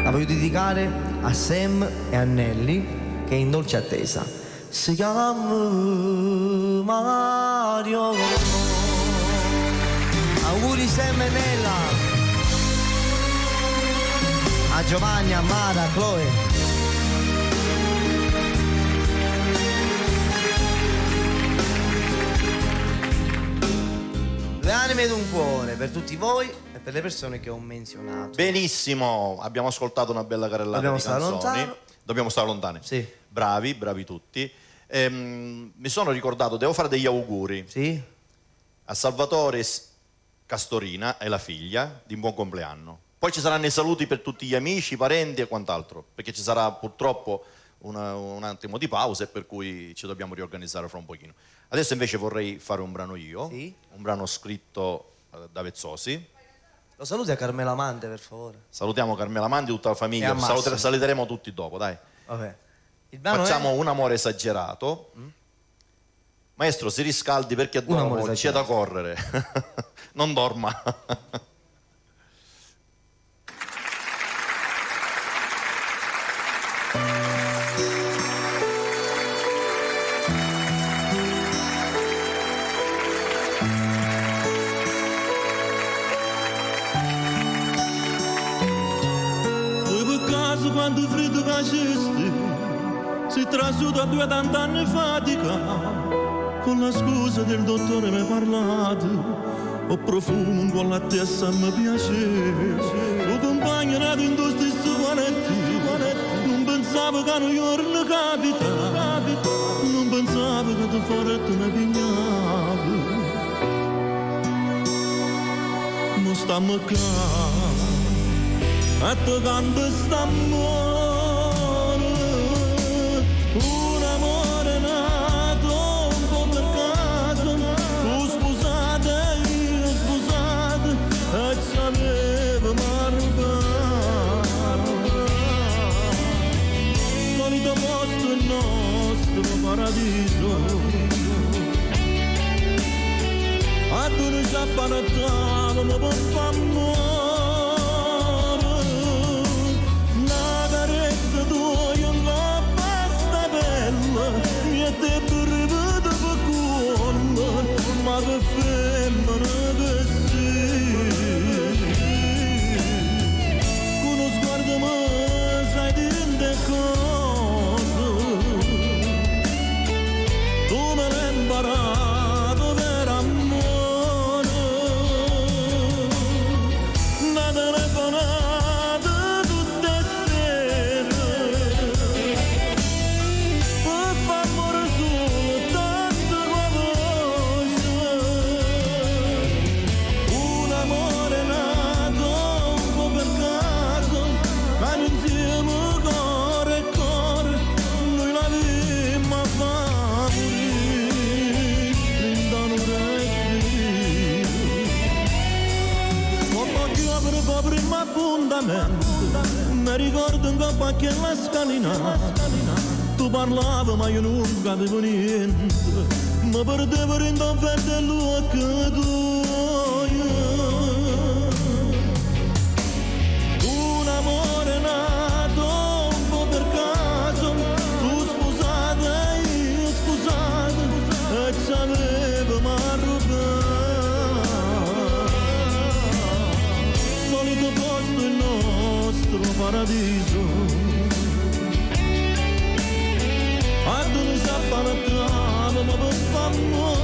S10: La voglio dedicare a Sam e a Nelly, che è in dolce attesa. Si chiama Mario. Auguri Sam e Nella. A Giovanni, a Mara, a Chloe. Due anime ed un cuore per tutti voi e per le persone che ho menzionato.
S9: Benissimo, abbiamo ascoltato una bella carrellata di canzoni.
S10: Lontano.
S9: Dobbiamo stare lontani.
S10: Sì.
S9: Bravi tutti. Mi sono ricordato, devo fare degli auguri.
S10: Sì.
S9: A Salvatore Castorina e la figlia di un buon compleanno. Poi ci saranno i saluti per tutti gli amici, i parenti e quant'altro, perché ci sarà purtroppo un attimo di pausa e per cui ci dobbiamo riorganizzare fra un pochino. Adesso invece vorrei fare un brano io,
S10: sì. Un
S9: brano scritto da Vezzosi.
S10: Lo saluti a Carmela Amante, per favore.
S9: Salutiamo Carmela Amante e tutta la famiglia, saluteremo tutti dopo, dai.
S10: Okay. Il brano
S9: facciamo
S10: è...
S9: Un amore esagerato. Maestro, si riscaldi perché c'è da correre. Non dorma.
S7: quanto freddo facesti, si trasuto a 200 anni fatica, con la scusa del dottore mi ha parlato, ho profumo con la testa mi piace, lo compagno nato in tuo stesso pianeta, non pensavo che un giorno capita, non pensavo che tu forte mi pignavi, non stiamo qua, a te canto st'amore. Un amore nato un po' per caso, tu sposata e io sposata, e ci avevamo a rubare. Solito posto il nostro paradiso, a tu noi ci apparatavamo per fare una carezza tua io mi è te rivedo per cuore, ma che femmina che sei. Con uno sguardo mi sai dire cose, tu me l'hai imparato per amore. Una telefonata tutte sere, mi ricordo un po' che la scalina tu parlavi ma io non capivo niente, mi perdevo in offerta e l'occhio tuo. Un amore nato un po' per caso, tu sposata e io sposata, e ci avevamo a rubare. Solito posto il nostro paradiso, a dove si apparatavamo per favore,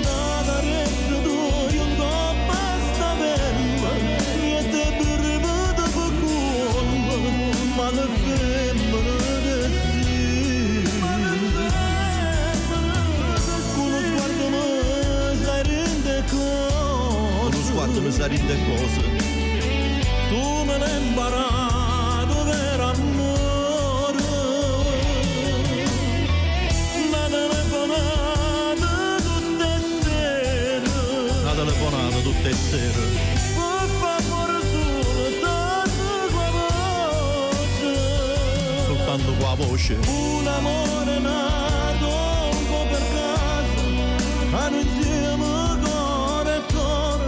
S7: da carezza tua io un po' basta bella, niente per rivedo per cuore, ma che femmina che sei. Con lo sguardo mi sai rende cose, con lo sguardo mi sai rende cose, tu me l'hai imparato per amore. Telefonata tutte e sere, per favore soltanto qua voce, soltanto qua voce. Un amore nato un po' per caso, hanno insieme cuore e cuore,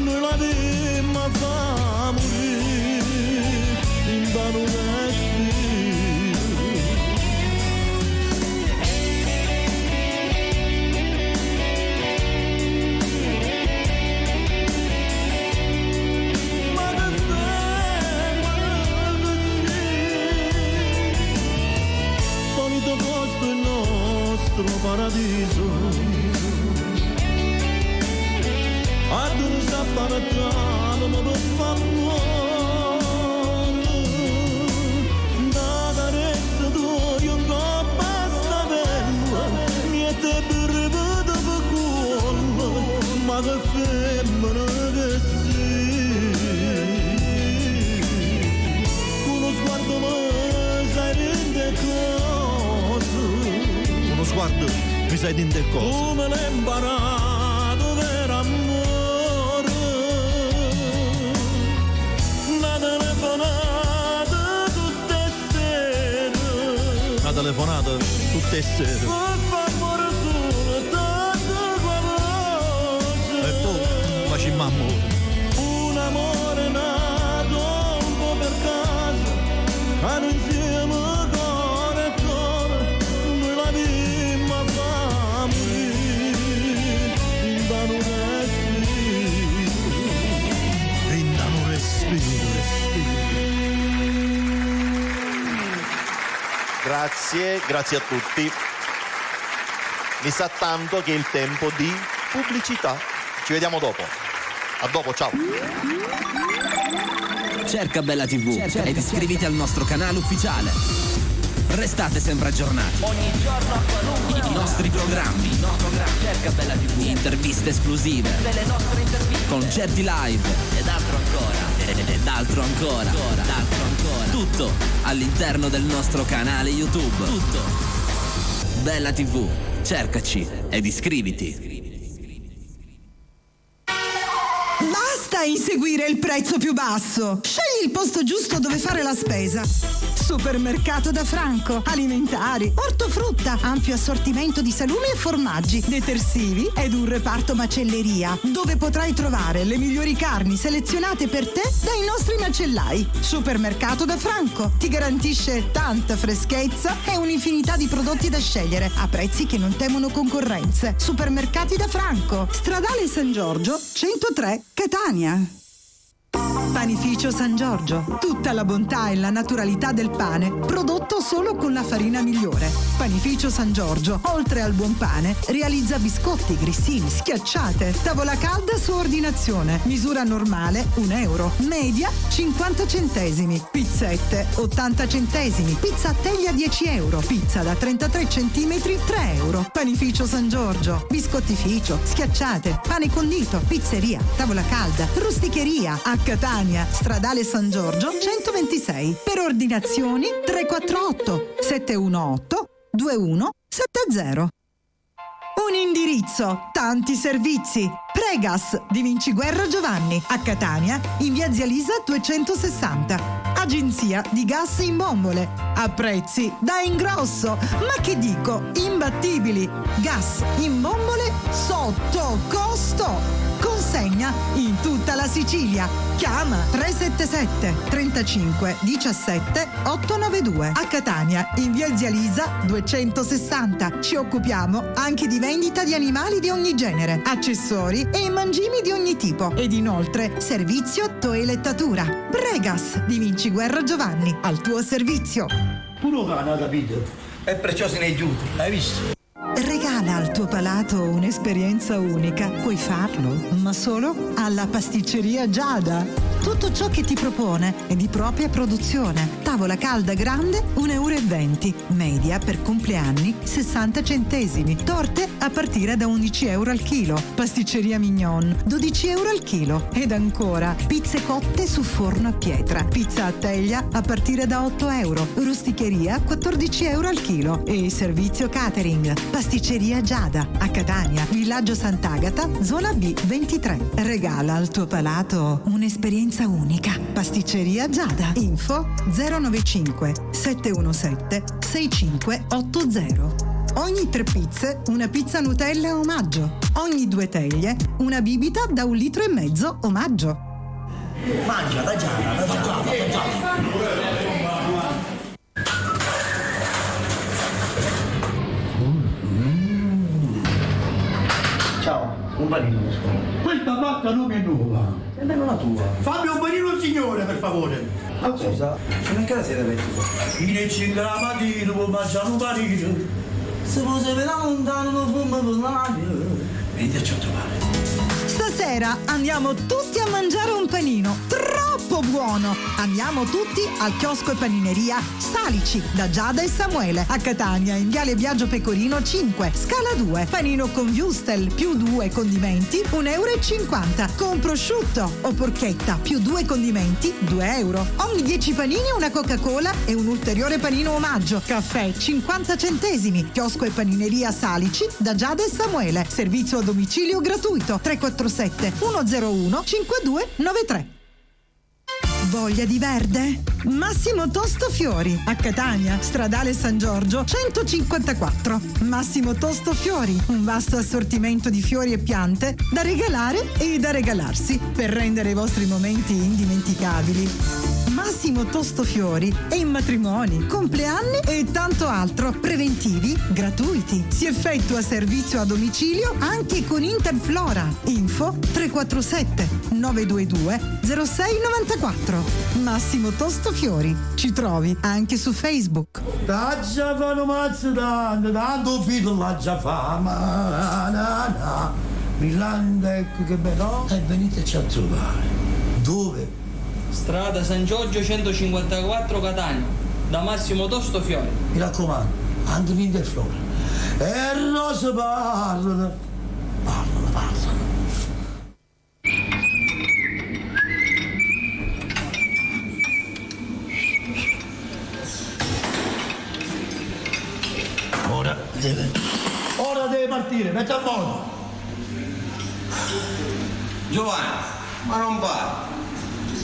S7: noi la vimmo a fa morire in vano respiro. Paradiso, ad un sapparatano per favore, da carezza tua io non basta bella, niente per rivedo per cuore, ma che femmina che sei. Con uno sguardo mi sai rende cose, uno sguardo mi sai dire cosa, tu me l'hai imparato per amore. Una telefonata tutte e sere, una telefonata tutte e sere, per favore soltanto qua voce, e poi facciamo amore. Un amore nato un po' per caso, hanno insieme cuore e cuore, noi la vimmo a fa morire in vano respiro, in vano respiro.
S9: Grazie a tutti. Mi sa tanto che è il tempo di pubblicità. Ci vediamo dopo. A dopo, ciao.
S15: Cerca Bella TV ed iscriviti al nostro canale ufficiale. Restate sempre aggiornati. Ogni giorno i nostri programmi. Cerca Bella TV. Interviste esclusive. Delle nostre interviste. Concerti live. Ed altro ancora. Ed altro ancora. Tutto all'interno del nostro canale YouTube. Tutto. Bella TV. Cercaci ed iscriviti.
S1: Basta inseguire il prezzo più basso. Scegli il posto giusto dove fare la spesa. Supermercato da Franco. Alimentari, ortofrutta, ampio assortimento di salumi e formaggi, detersivi ed un reparto macelleria, dove potrai trovare le migliori carni selezionate per te dai nostri macellai. Supermercato da Franco ti garantisce tanta freschezza e un'infinità di prodotti da scegliere a prezzi che non temono concorrenze. Supermercati da Franco. Stradale San Giorgio 103 Catania. Panificio San Giorgio. Tutta la bontà e la naturalità del pane, prodotto solo con la farina migliore. Panificio San Giorgio, oltre al buon pane, realizza biscotti, grissini, schiacciate, tavola calda su ordinazione. Misura normale €1, media 50 centesimi, pizzette 80 centesimi, pizza a teglia €10, pizza da 33 centimetri €3. Panificio San Giorgio, biscottificio, schiacciate, pane condito, pizzeria, tavola calda, rusticheria a Catania. Stradale San Giorgio 126. Per ordinazioni 348 718 2170. Un indirizzo, tanti servizi. Pregas di Vinciguerra Giovanni a Catania in via Zia Lisa 260. Agenzia di gas in bombole a prezzi da ingrosso, ma che dico, imbattibili. Gas in bombole sotto costo. Consegna in tutta la Sicilia. Chiama 377 35 17 892 a Catania in via Zia Lisa 260. Ci occupiamo anche di vendita di animali di ogni genere, accessori e mangimi di ogni tipo ed inoltre servizio toelettatura. Pregas di Vinciguerra Giovanni al tuo servizio.
S2: Tu lo cane, capito? È prezioso nei giuti, hai visto?
S1: Regala al tuo palato un'esperienza unica. Puoi farlo, ma solo alla pasticceria Giada. Tutto ciò che ti propone è di propria produzione. Tavola calda grande €1,20. Media per compleanni 60 centesimi. Torte a partire da €11 al chilo. Pasticceria Mignon €12 al chilo. Ed ancora pizze cotte su forno a pietra. Pizza a teglia a partire da €8. Rusticheria €14 al chilo. E servizio catering. Pasticceria Giada a Catania, Villaggio Sant'Agata, zona B 23. Regala al tuo palato un'esperienza unica. Pasticceria Giada. Info 095 717 6580. Ogni 3 pizze una pizza Nutella omaggio. Ogni 2 teglie una bibita da 1,5 litri omaggio.
S2: Mangia, da Giada. Ciao, un panino.
S8: Questa pasta non è nuova.
S2: E non la tua.
S8: Fammi un panino signore, per favore.
S2: Ma scusa, sono in casa siete aperti?
S8: Fino alle 5 la mattina può mangiare un panino.
S2: Se fosse per lontano, fumo per l'aria.
S8: Vediaci a trovare.
S1: Stasera andiamo tutti a mangiare un panino. Troppo buono! Andiamo tutti al chiosco e panineria Salici da Giada e Samuele a Catania in viale Biagio Pecorino 5, scala 2. Panino con wurstel più 2 condimenti €1,50. Con prosciutto o porchetta più 2 condimenti €2. Ogni 10 panini una Coca-Cola e un ulteriore panino omaggio. Caffè 50 centesimi. Chiosco e panineria Salici da Giada e Samuele. Servizio a domicilio gratuito 347 101 5293. Voglia di verde? Massimo Tosto Fiori a Catania, Stradale San Giorgio 154. Massimo Tosto Fiori, un vasto assortimento di fiori e piante da regalare e da regalarsi per rendere i vostri momenti indimenticabili. Massimo Tostofiori è in matrimoni, compleanni e tanto altro. Preventivi gratuiti. Si effettua servizio a domicilio anche con Interflora. Info 347 922 0694. Massimo Tostofiori. Ci trovi anche su Facebook.
S8: Taggia fanno mazzo tanto figlio la già fama. Milanda, ecco che bello. E veniteci a trovare. Dove?
S4: Strada San Giorgio 154 Catania, da Massimo Tostofiori.
S8: Mi raccomando, anche Interflora. E Rosa parlano. Ora deve partire, metti a modo.
S10: Giovanni, ma non va.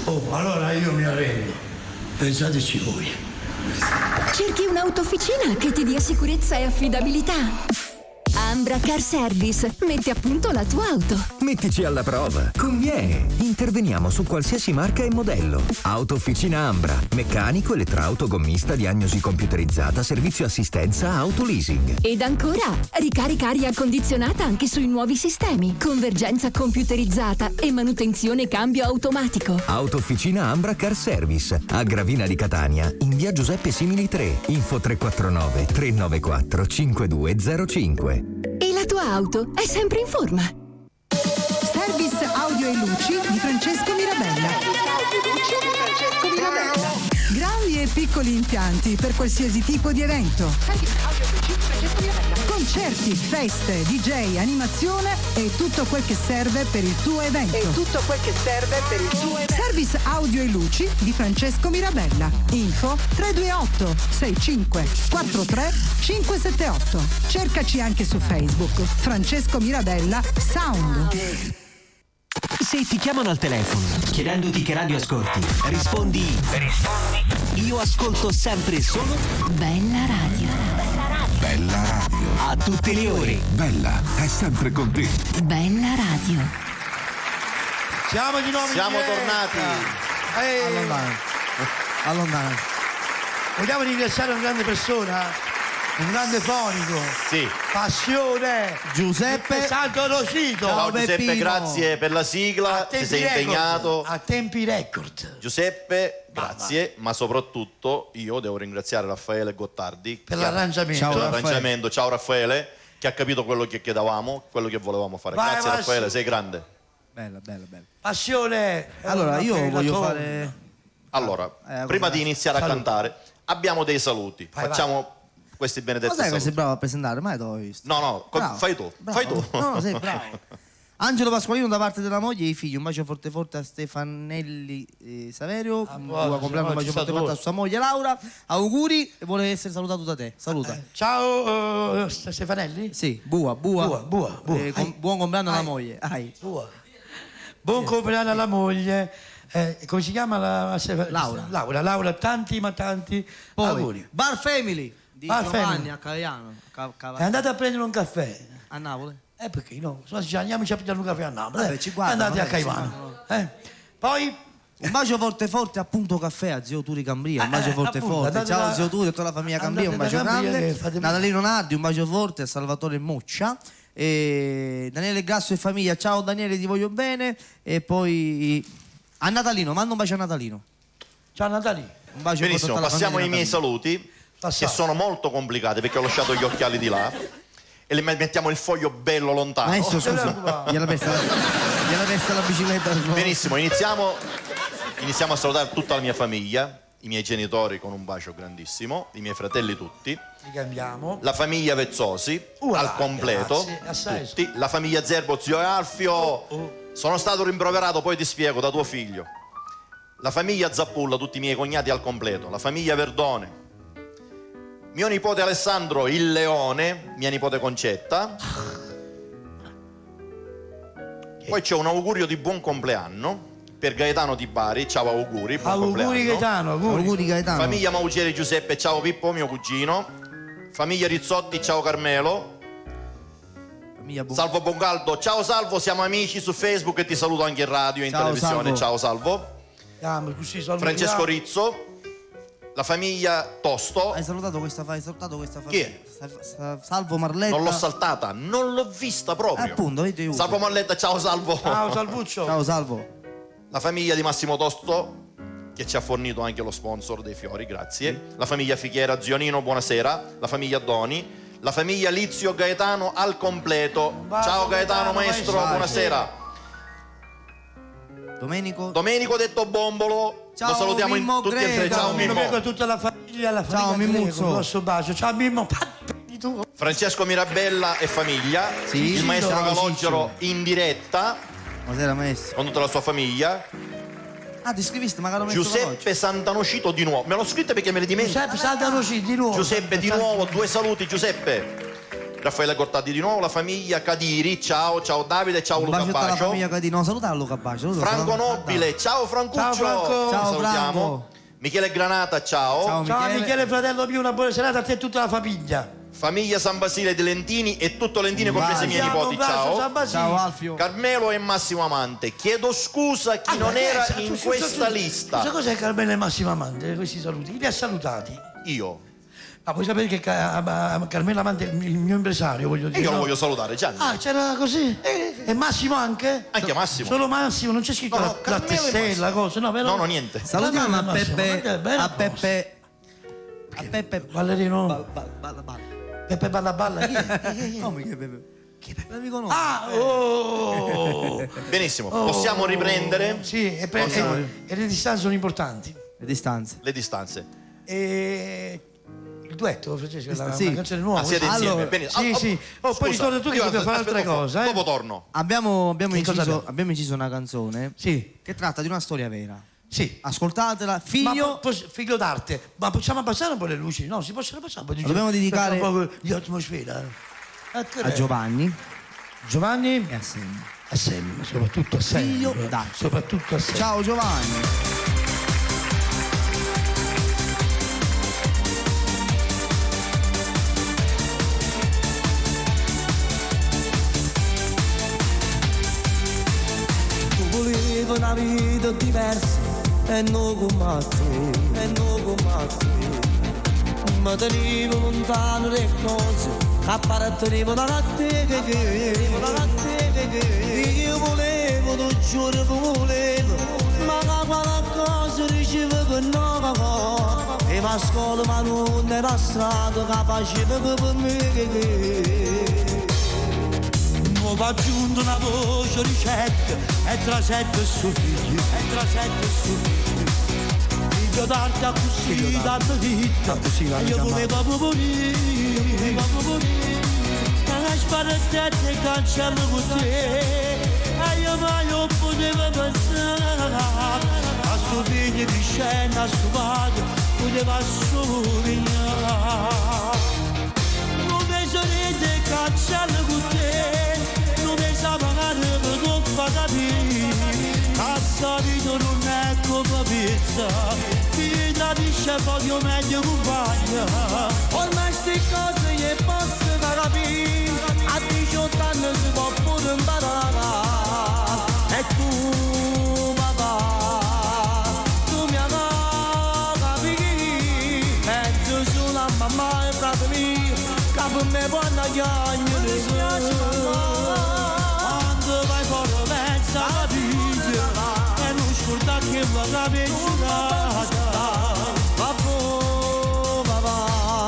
S8: Oh, allora io mi arrendo. Pensateci voi.
S5: Cerchi un'autofficina che ti dia sicurezza e affidabilità? Ambra Car Service mette a punto la tua auto.
S6: Mettici alla prova. Conviene. Interveniamo su qualsiasi marca e modello. Autofficina Ambra. Meccanico, elettrauto, gommista, diagnosi computerizzata, servizio assistenza, autoleasing.
S5: Ed ancora, ricarica aria condizionata anche sui nuovi sistemi. Convergenza computerizzata e manutenzione cambio automatico.
S6: Autofficina Ambra Car Service. A Gravina di Catania, in via Giuseppe Simili 3. Info 349 394 5205.
S5: E la tua auto è sempre in forma.
S1: Service audio e luci di Francesco Mirabella. Grandi e piccoli impianti per qualsiasi tipo di evento. Concerti, feste, DJ, animazione e tutto quel che serve per il tuo evento. Service audio e luci di Francesco Mirabella. Info 328 65 43 578. Cercaci anche su Facebook. Francesco Mirabella Sound.
S16: Se ti chiamano al telefono chiedendoti che radio ascolti, rispondi io ascolto sempre solo
S5: Bella Radio.
S16: Bella Radio. A tutte le ore.
S17: Bella è sempre con te.
S5: Bella Radio.
S8: Siamo di nuovo
S9: Siamo tornati.
S8: Allontano. Vogliamo ringraziare una grande persona, un grande fonico.
S9: Sì.
S8: Passione.
S10: Giuseppe
S8: Santo Rosito.
S9: Ciao Giuseppe, grazie per la sigla, ti sei impegnato.
S8: A tempi record.
S9: Giuseppe, grazie, ma soprattutto io devo ringraziare Raffaele Gottardi
S8: Per l'arrangiamento.
S9: Ciao,
S8: Ciao,
S9: l'arrangiamento. Ciao Raffaele, che ha capito quello che chiedevamo, quello che volevamo fare.
S8: Vai,
S9: Grazie
S8: vai,
S9: Raffaele,
S8: sì.
S9: sei grande.
S10: Bella, bella, bella.
S8: Passione.
S10: Allora, io voglio fare...
S9: Allora, prima di iniziare a cantare, abbiamo dei saluti. Facciamo questi benedetti
S10: Ma sai che
S9: saluti.
S10: sei bravo a presentare? Mai t'ho visto.
S9: No, fai tu.
S10: Bravo.
S9: Fai tu.
S10: No, sei bravo. Angelo Pasqualino da parte della moglie e i figli, un bacio forte forte a Stefanelli Saverio, buon compleanno, un bacio forte forte a sua moglie Laura, auguri e vuole essere salutato da te, saluta.
S8: Ciao Stefanelli?
S10: Sì, Bua. Buon compleanno alla moglie.
S8: Buon compleanno alla moglie. Come si chiama
S10: Laura.
S8: Laura, tanti
S10: Poi,
S8: auguri.
S10: Bar Family di
S8: Bar
S10: Giovanni
S8: Family.
S10: a Caiano.
S8: È andate a prendere un caffè?
S10: A Napoli?
S8: Perché no? Andiamoci a prendere un caffè a Napoli.
S10: Vabbè, ci guardano,
S8: andate a
S10: ci
S8: Caivano. Poi
S10: un bacio forte forte appunto caffè a Zio Turi Cambria, un bacio forte
S8: appunto,
S10: forte.
S8: andate
S10: Ciao
S8: da-
S10: Zio Turi e tutta la famiglia Cambria, un
S8: andate
S10: bacio
S8: da Cambria
S10: grande.
S8: che fate-
S10: Natalino Nardi, un bacio forte a Salvatore Moccia. E Daniele Grasso e famiglia, ciao Daniele, ti voglio bene. E poi a Natalino, manda un bacio a Natalino.
S8: Ciao Natalino.
S10: Un bacio
S9: Benissimo,
S10: forte a tutta la
S9: passiamo ai
S10: famiglia
S9: miei
S10: Natalino.
S9: saluti, che sono molto complicati perché ho lasciato gli occhiali di là. E le mettiamo il foglio bello lontano.
S10: Maestro, scusa, gliela pesta la bicicletta.
S9: Benissimo, iniziamo a salutare tutta la mia famiglia, i miei genitori con un bacio grandissimo, i miei fratelli tutti,
S8: Li cambiamo.
S9: la famiglia Vezzosi al completo,
S8: grazie, assai.
S9: tutti, la famiglia Zerbo, zio Alfio, sono stato rimproverato, poi ti spiego, da tuo figlio, la famiglia Zappulla, tutti i miei cognati al completo, la famiglia Verdone, mio nipote Alessandro il Leone, mia nipote Concetta. Poi c'è un augurio di buon compleanno per Gaetano Di Bari, ciao auguri, buon
S8: Auguri
S9: compleanno.
S8: Gaetano, auguri.
S10: Gaetano.
S9: Famiglia Maugieri Giuseppe, ciao Pippo, mio cugino. Famiglia Rizzotti, ciao Carmelo. Salvo Bongaldo, ciao Salvo, siamo amici su Facebook e ti saluto anche in radio e in
S10: Ciao,
S9: televisione,
S10: Salvo.
S9: ciao Salvo. Francesco Rizzo, la famiglia Tosto.
S10: Hai salutato questa famiglia?
S9: Chi è?
S10: Salvo Marletta.
S9: Non l'ho saltata, non l'ho vista proprio.
S10: Appunto, vedi io.
S9: Salvo Marletta, ciao Salvo.
S8: Ciao Salvuccio.
S10: Ciao Salvo.
S9: La famiglia di Massimo Tosto, che ci ha fornito anche lo sponsor dei fiori, grazie. La famiglia Fichiera, zio Nino, buonasera. La famiglia Doni. La famiglia Lizio Gaetano al completo. Ciao Gaetano maestro, buonasera. Domenico detto Bombolo.
S10: Ciao,
S9: lo salutiamo
S10: Mimmo
S9: tutti e tre. Ciao
S8: Mimmo
S9: Mimmo.
S8: Greco, tutta la famiglia
S10: Ciao, Mimmuzzo.
S8: Un grosso bacio. Ciao Mimmo.
S9: Francesco Mirabella e famiglia.
S10: Sì.
S9: Il maestro
S10: Ciao,
S9: Calogero in diretta.
S10: Buonasera maestro.
S9: Con tutta la sua famiglia.
S10: Ah, ti scriviste magari maestro
S9: Giuseppe Santanocito di nuovo. Me l'ho scritto perché me le dimentico.
S8: Giuseppe Santanocito di nuovo.
S9: Giuseppe di nuovo, 2 saluti Giuseppe. Raffaele Cortati di nuovo, la famiglia Cadiri, ciao Davide, ciao Luca
S10: Bacio. La
S9: Bacio.
S10: famiglia Cadiri, no, saluta Luca Bacio.
S9: Franco Nobile, ciao Francuccio.
S8: Ciao Franco.
S10: Ciao
S9: Salutiamo.
S10: Franco.
S9: Michele Granata, ciao.
S8: Ciao Michele, fratello mio, una buona serata a te e tutta la famiglia.
S9: Famiglia San Basile di Lentini e tutto Lentini, compresi i miei nipoti, ciao.
S10: Ciao Alfio.
S9: Carmelo e Massimo Amante. Chiedo scusa a chi non era in questa lista.
S8: Sa cos'è Carmelo e Massimo Amante? Questi saluti. Chi li ha salutati?
S9: Io.
S8: Ma vuoi sapere che Carmelo Amante è il mio impresario, voglio dire.
S9: E io lo
S8: no?
S9: voglio salutare, Gianni.
S8: Ah, c'era così? E Massimo anche?
S9: Anche Massimo.
S8: Solo Massimo, non c'è scritto
S9: No,
S8: la tessella, cosa, no, vero?
S9: No, niente.
S10: Salutiamo a Peppe.
S8: A Peppe. Ballerino. Peppe Balla. Chi è?
S10: Come che Peppe? Non mi conosco.
S8: Ah, oh!
S9: Benissimo, possiamo riprendere?
S8: Sì, e le distanze sono importanti.
S10: Le distanze.
S9: Le distanze.
S8: E il duetto, Francesco, la
S10: sì.
S8: canzone nuova.
S9: Ah, siete insieme,
S10: Allora,
S9: benissimo.
S8: Sì. Oh, poi ritorno tu che dobbiamo fare altre cose.
S9: Dopo torno.
S10: Abbiamo
S8: cosa
S10: inciso una canzone che tratta di una storia vera.
S8: Sì.
S10: Ascoltatela, figlio.
S8: Figlio d'arte. Ma possiamo abbassare un po' le luci? No, si possono abbassare un po' di luci.
S10: Dobbiamo dedicare
S8: un po' di atmosfera.
S10: a Giovanni.
S8: Giovanni
S10: E a Sam.
S8: a Sam, soprattutto a Sam.
S10: Figlio d'arte.
S8: Soprattutto a Sam.
S10: Ciao Giovanni.
S7: Volevo una vita diversa e non come te, ma tenevo lontano le cose che appartenevano a te, io volevo, lo giuro che volevo, ma qualcosa ricevevo nuova, e va a scuola ma non era strada che faceva per me. Nuovo aggiunto una voce ricetta e trasette suo figlio, figlio d'arte a così danno vita, e io volevo morire, la sparata e cancello con te, e io mai non potevo pensare a suo figlio di scena, a suo padre, poteva sognare. Non mi sorride cancello con te, non fa capire, cassa vita non è come pizza, ti tradisce voglio meglio compagna, ormai sti cose gli posso capire, a 18 anni si può pure imparare, e tu papà, tu mi ami capire, penso solo a mamma e frate mio, che per me può chiagnare. Vai fuori pensa la vita e non scorda che va la pensata papà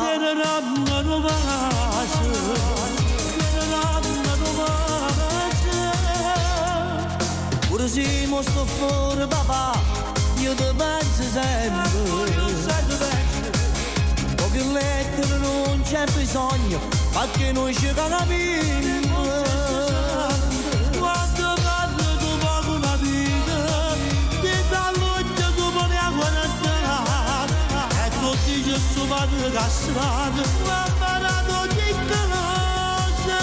S7: viene ramma no pace pure se mo sto fuori papà io ti penso sempre poche lettere non c'è bisogno perché non ci capiamo. Quando parlo tu poco una vita, ti dà l'occhio tu pone a guardare, e tutti ci sono padre castrato, ma parato di cose,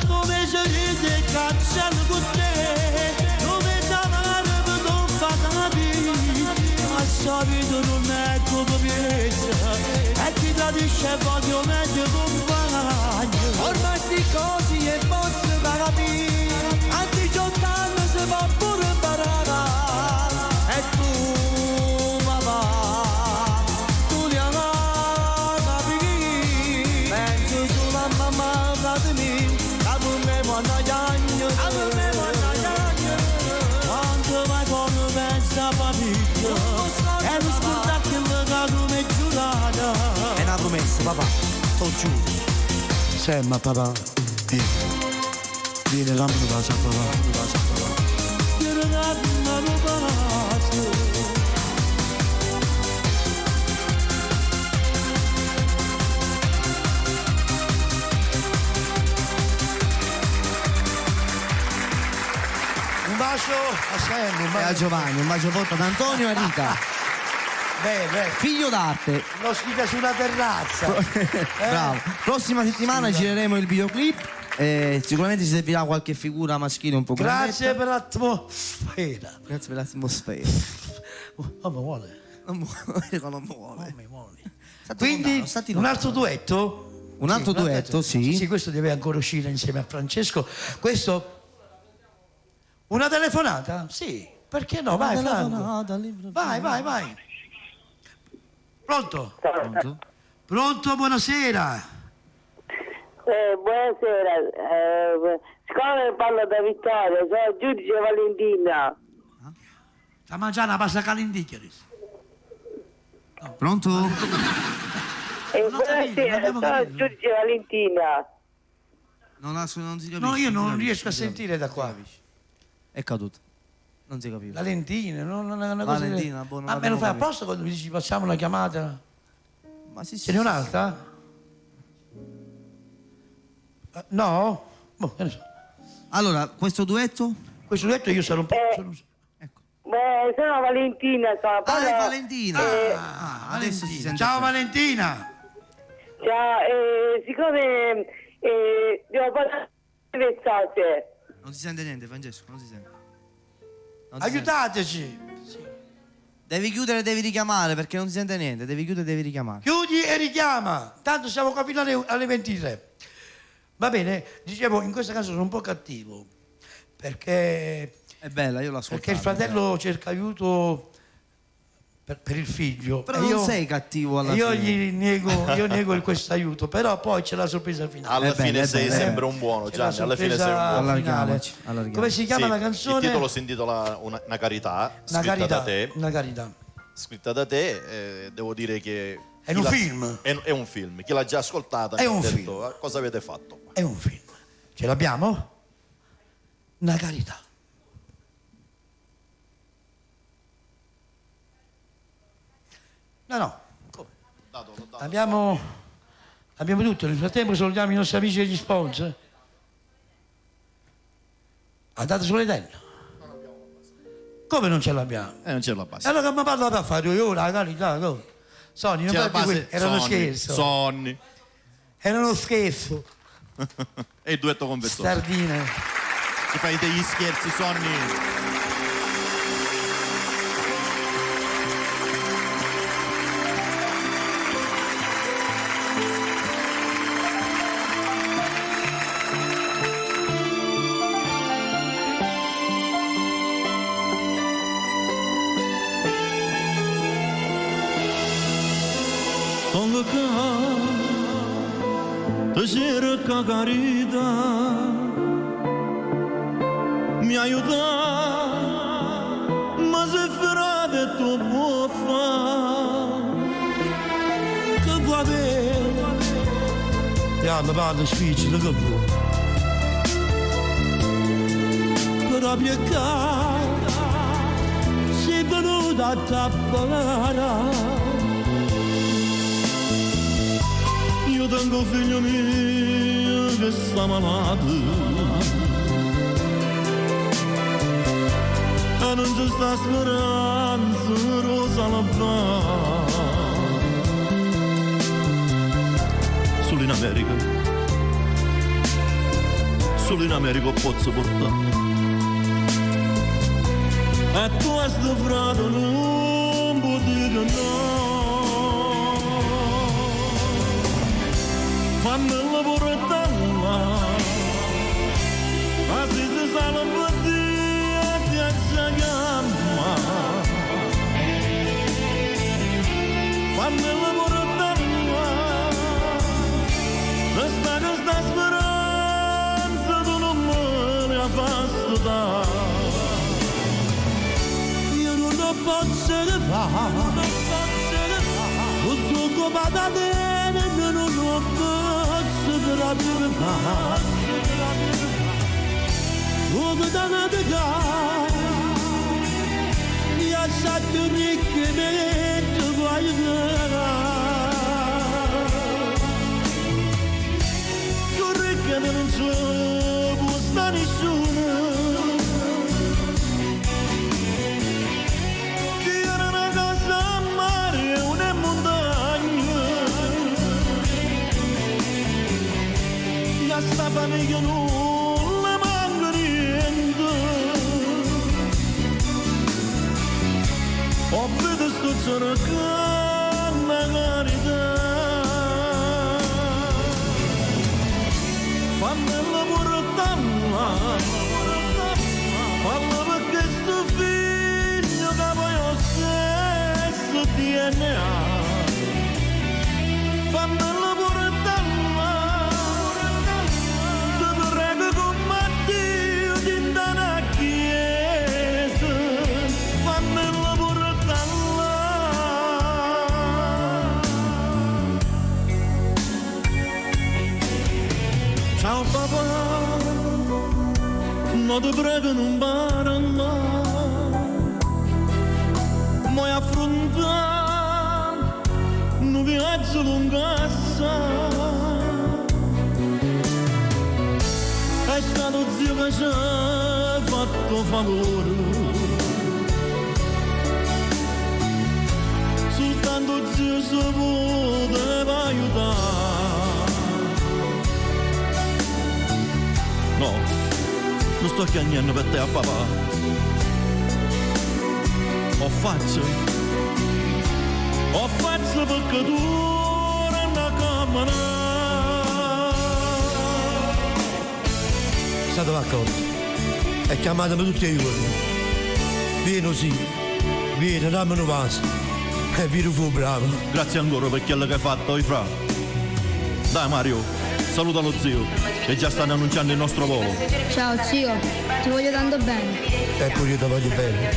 S7: come se ride cancello con te, come se amare per non far capire, ma sta vita non è come piezza, e ti tradisce voglio meglio compagno. Ormai sti cosi e posso capire, a 18 anni si va pure imparare, e tu scosso e non scorda che la come giurata.
S10: È una promessa, papà, t'ho giuro.
S8: Sembra papà, vieni dammi una casa papà, Un bacio a Sam, un
S10: E
S8: bacio
S10: a Giovanni, un bacio forte ad Antonio e a Rita.
S8: Beh,
S10: Figlio d'arte.
S8: lo scrive sulla terrazza.
S10: Bravo. Prossima settimana gireremo il videoclip. Sicuramente ci servirà qualche figura maschile un po'
S8: Grazie
S10: grandetta.
S8: per l'atmosfera.
S10: Grazie per l'atmosfera.
S8: Oh, mi vuole.
S10: Non vuole.
S8: Quindi
S10: stati
S8: un
S10: lontano.
S8: altro duetto?
S10: Un altro duetto, sì.
S8: Sì, questo deve ancora uscire insieme a Francesco. Questo... Una telefonata? Sì, perché no? Vai, Franco. Vai. Pronto? Pronto, buonasera.
S13: Buonasera, siccome parlo da Vittoria, sono giudice Valentina.
S8: Sta mangiando una pasta calenticchia.
S10: Pronto?
S13: Buonasera, sono giudice Valentina.
S10: Non si capisce.
S8: No, io non
S10: si
S8: riesco a
S10: capisce.
S8: sentire da qua.
S10: È caduto. Non si capiva.
S8: La lentina, non è una cosa...
S10: Valentina, boh, non
S8: Ma me lo
S10: l'abbiamo
S8: fai
S10: capito.
S8: apposta quando mi dici facciamo una chiamata?
S10: Ma sì,
S8: Ce n'è un'altra? No? Boh, che ne so.
S10: Allora, questo duetto?
S8: Questo duetto io sarò un po'...
S13: Sono Valentina.
S10: È Valentina.
S8: Adesso si sente. Ciao Valentina!
S13: Ciao, siccome devo parlare di messaggi.
S10: Non si sente niente, Francesco, non si sente.
S8: Aiutateci!
S10: Devi chiudere e devi richiamare perché non si sente niente. Devi chiudere e devi richiamare.
S8: Chiudi e richiama! Tanto siamo qua fino alle 23. Va bene, dicevo, in questo caso sono un po' cattivo. Perché...
S10: È bella, io l'ascolto.
S8: Perché il fratello cerca aiuto per il figlio.
S10: Però
S8: E
S10: non
S8: io-
S10: sei cattivo alla
S8: io
S10: fine.
S8: gli nego questo aiuto, però poi c'è la sorpresa finale.
S9: Alla fine sei sempre un buono,
S8: C'è la
S9: Gianni, alla fine sei un
S8: sorpresa
S9: buono.
S8: finale. Come si chiama
S9: Sì,
S8: la canzone?
S9: Il titolo si intitola Una carità,
S8: Una
S9: scritta
S8: carità,
S9: da te.
S8: una carità.
S9: Scritta da te, devo dire che...
S8: È
S9: chi
S8: un
S9: l'ha-
S8: film.
S9: È un film. Chi l'ha già ascoltata
S8: È
S9: mi ha
S8: un
S9: detto,
S8: film.
S9: "Ah, cosa avete fatto?"
S8: È un film. Ce l'abbiamo? Una carità. No. Abbiamo tutto. Nel frattempo salutiamo i nostri amici degli sponsor. Andate sulle tende. Come non ce l'abbiamo?
S9: Non c'è la base.
S8: Allora che mi parla per fare 2 ore, la carità, no? Sony, non
S9: C'è la
S8: fate
S9: base,
S8: questo. Era uno
S9: Sonny,
S8: scherzo.
S9: Sonny.
S8: Era uno scherzo.
S9: E il duetto con Vettore.
S8: Sardine.
S9: Ti fai degli scherzi, Sonny.
S7: Sto ti cerca carità, mi aiuta, ma se frate tu può fare, che guarda,
S8: Ja, mi parla spiccio, che vuoi?
S7: però piccare, sei venuta a tappare. Io tengo figlio mio che sta malato e non c'è sta speranza, rosa la va. Solo in America posso portare. E tu a sto frate non puoi dire no. Fammela portare, ma se si sale per Dio ti acciagama. Fammela portare, questa speranza tu non me la fai stare. Io non posso
S8: fa.
S7: Un succo patatene non ho pezzo per la vita. Come da una decada, mi ha fatto ricchamente guardare. Tu ricchamente non c'è, può stare nessuno. Sta famiglia non le manca niente. Ho vedo sto cercando la carità. Fammela portare, falla perché sto figlio che poi ho stesso DNA. Fammela portare. Ciao papà, non ti prego non parlare, vuoi affrontare un viaggio lungo assai. È stato zio che ci ha fatto favore, soltanto zio si poteva aiutare. No, non sto chiagnando per te a papà. Ho faccio perché tu non la camera.
S8: State d'accordo? E chiamatemi tutti i giorni. Vieni sì, vieni, dammi un passo. E vieni fu bravo.
S12: Grazie ancora per quello che hai fatto, fra. Dai Mario, saluta lo zio, che già stanno annunciando il nostro volo.
S18: Ciao zio, ti voglio tanto bene.
S8: E pure io ti voglio bene.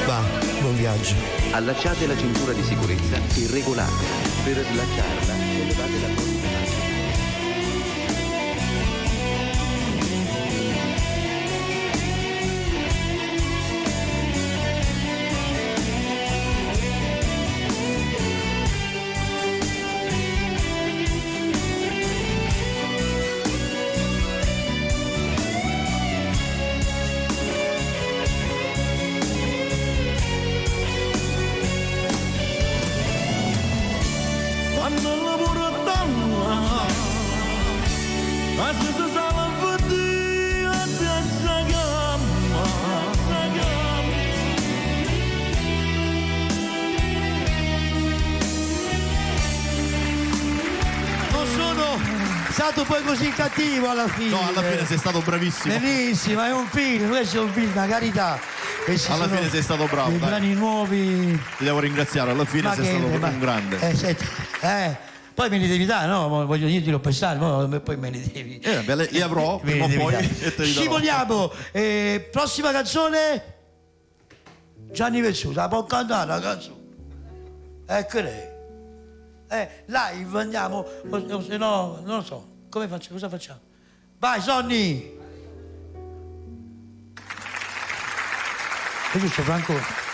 S8: Va, buon viaggio.
S19: Allacciate la cintura di sicurezza e regolate. Per slacciarla, sollevate la porta.
S8: Stato poi così cattivo alla fine.
S12: No, alla fine sei stato bravissimo.
S8: Benissimo, è un film, questo è un film, la carità.
S12: Alla fine sei stato bravo.
S8: I brani nuovi.
S12: Ti devo ringraziare, alla fine sei stato un grande.
S8: Senti, poi me li devi dare, no? Voglio dirti, l'ho pensato, poi me li devi.
S12: Li avrò, prima o poi. E te li darò.
S8: Scivogliamo. Prossima canzone. Gianni Versuta, può cantare la canzone? Ecco lei. Live andiamo, o se no, non lo so, come faccio, cosa facciamo? Vai Sonny! Che giusto Franco?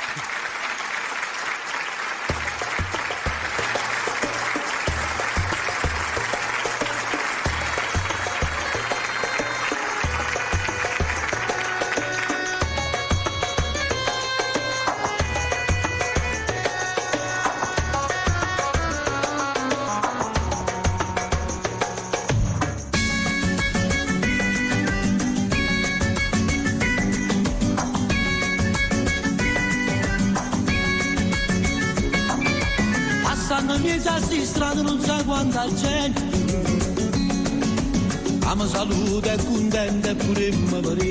S7: Sti strade non sa quanta gente, a me saluta e contenta e pure mi pare.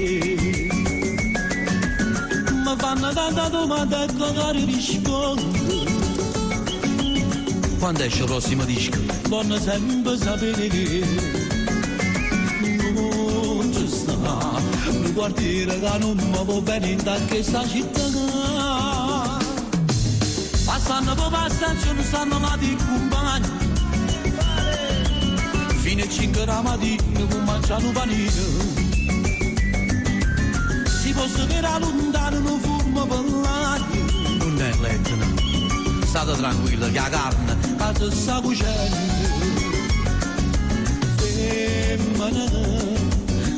S7: Mi fanno tanta domanda e magari rispondo. Quando esce il prossimo disco? Voglio sempre sapere che non ci sta un quartiere che non mi va bene in questa città. stanno per la stazione, stanno là di compagni. Fino a 5 la mattina con mangiare un panino. Si può vedere lontano un fumo per l'aria. Non è leggenda, state tranquilli che la carne si sta cuocendo. Femmina,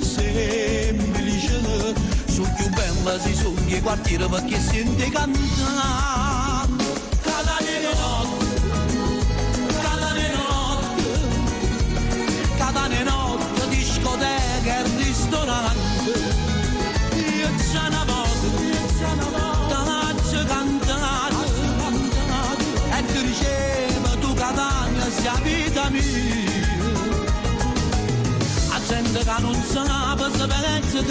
S7: semplice, su più bella si sono i quartieri perché sente cantare. Catania notte, discoteca e ristorante. Io c'è una volta, da faccio cantare, e ti diceva tu Catania sia vita mia. La gente che non sa, se pensa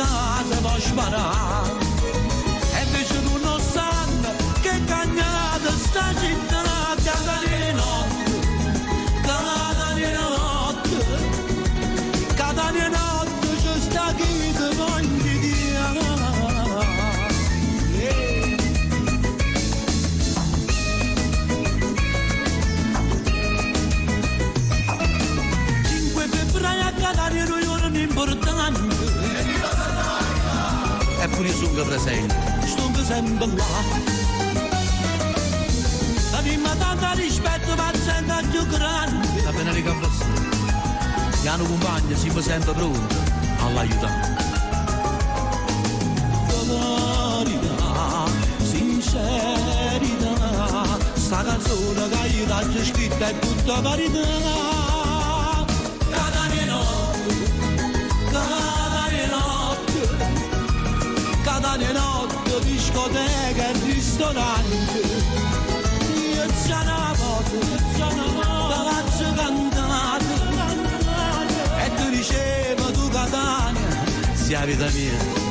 S7: che può sparare, e invece tu non sanno che cagnata sta città. Catania notte, Catania notte, c'è sta chi ti voglio dire. 5 febbraio a Catania noi giorni importanti. Eppure io sono presente, sto sempre là. La prima tanta rispetto per gente più grande. La bene ricambiazione. Gli hanno compagni, siamo sempre pronti all'aiutare. Verità, sincerità, sta canzone che io t'ho scritta è tutta verità. Catania notte, Catania notte, Catania notte, discoteca e ristorante. Io c'è una volta, la faccio cantare, e tu diceva tu Catania sia vita mia.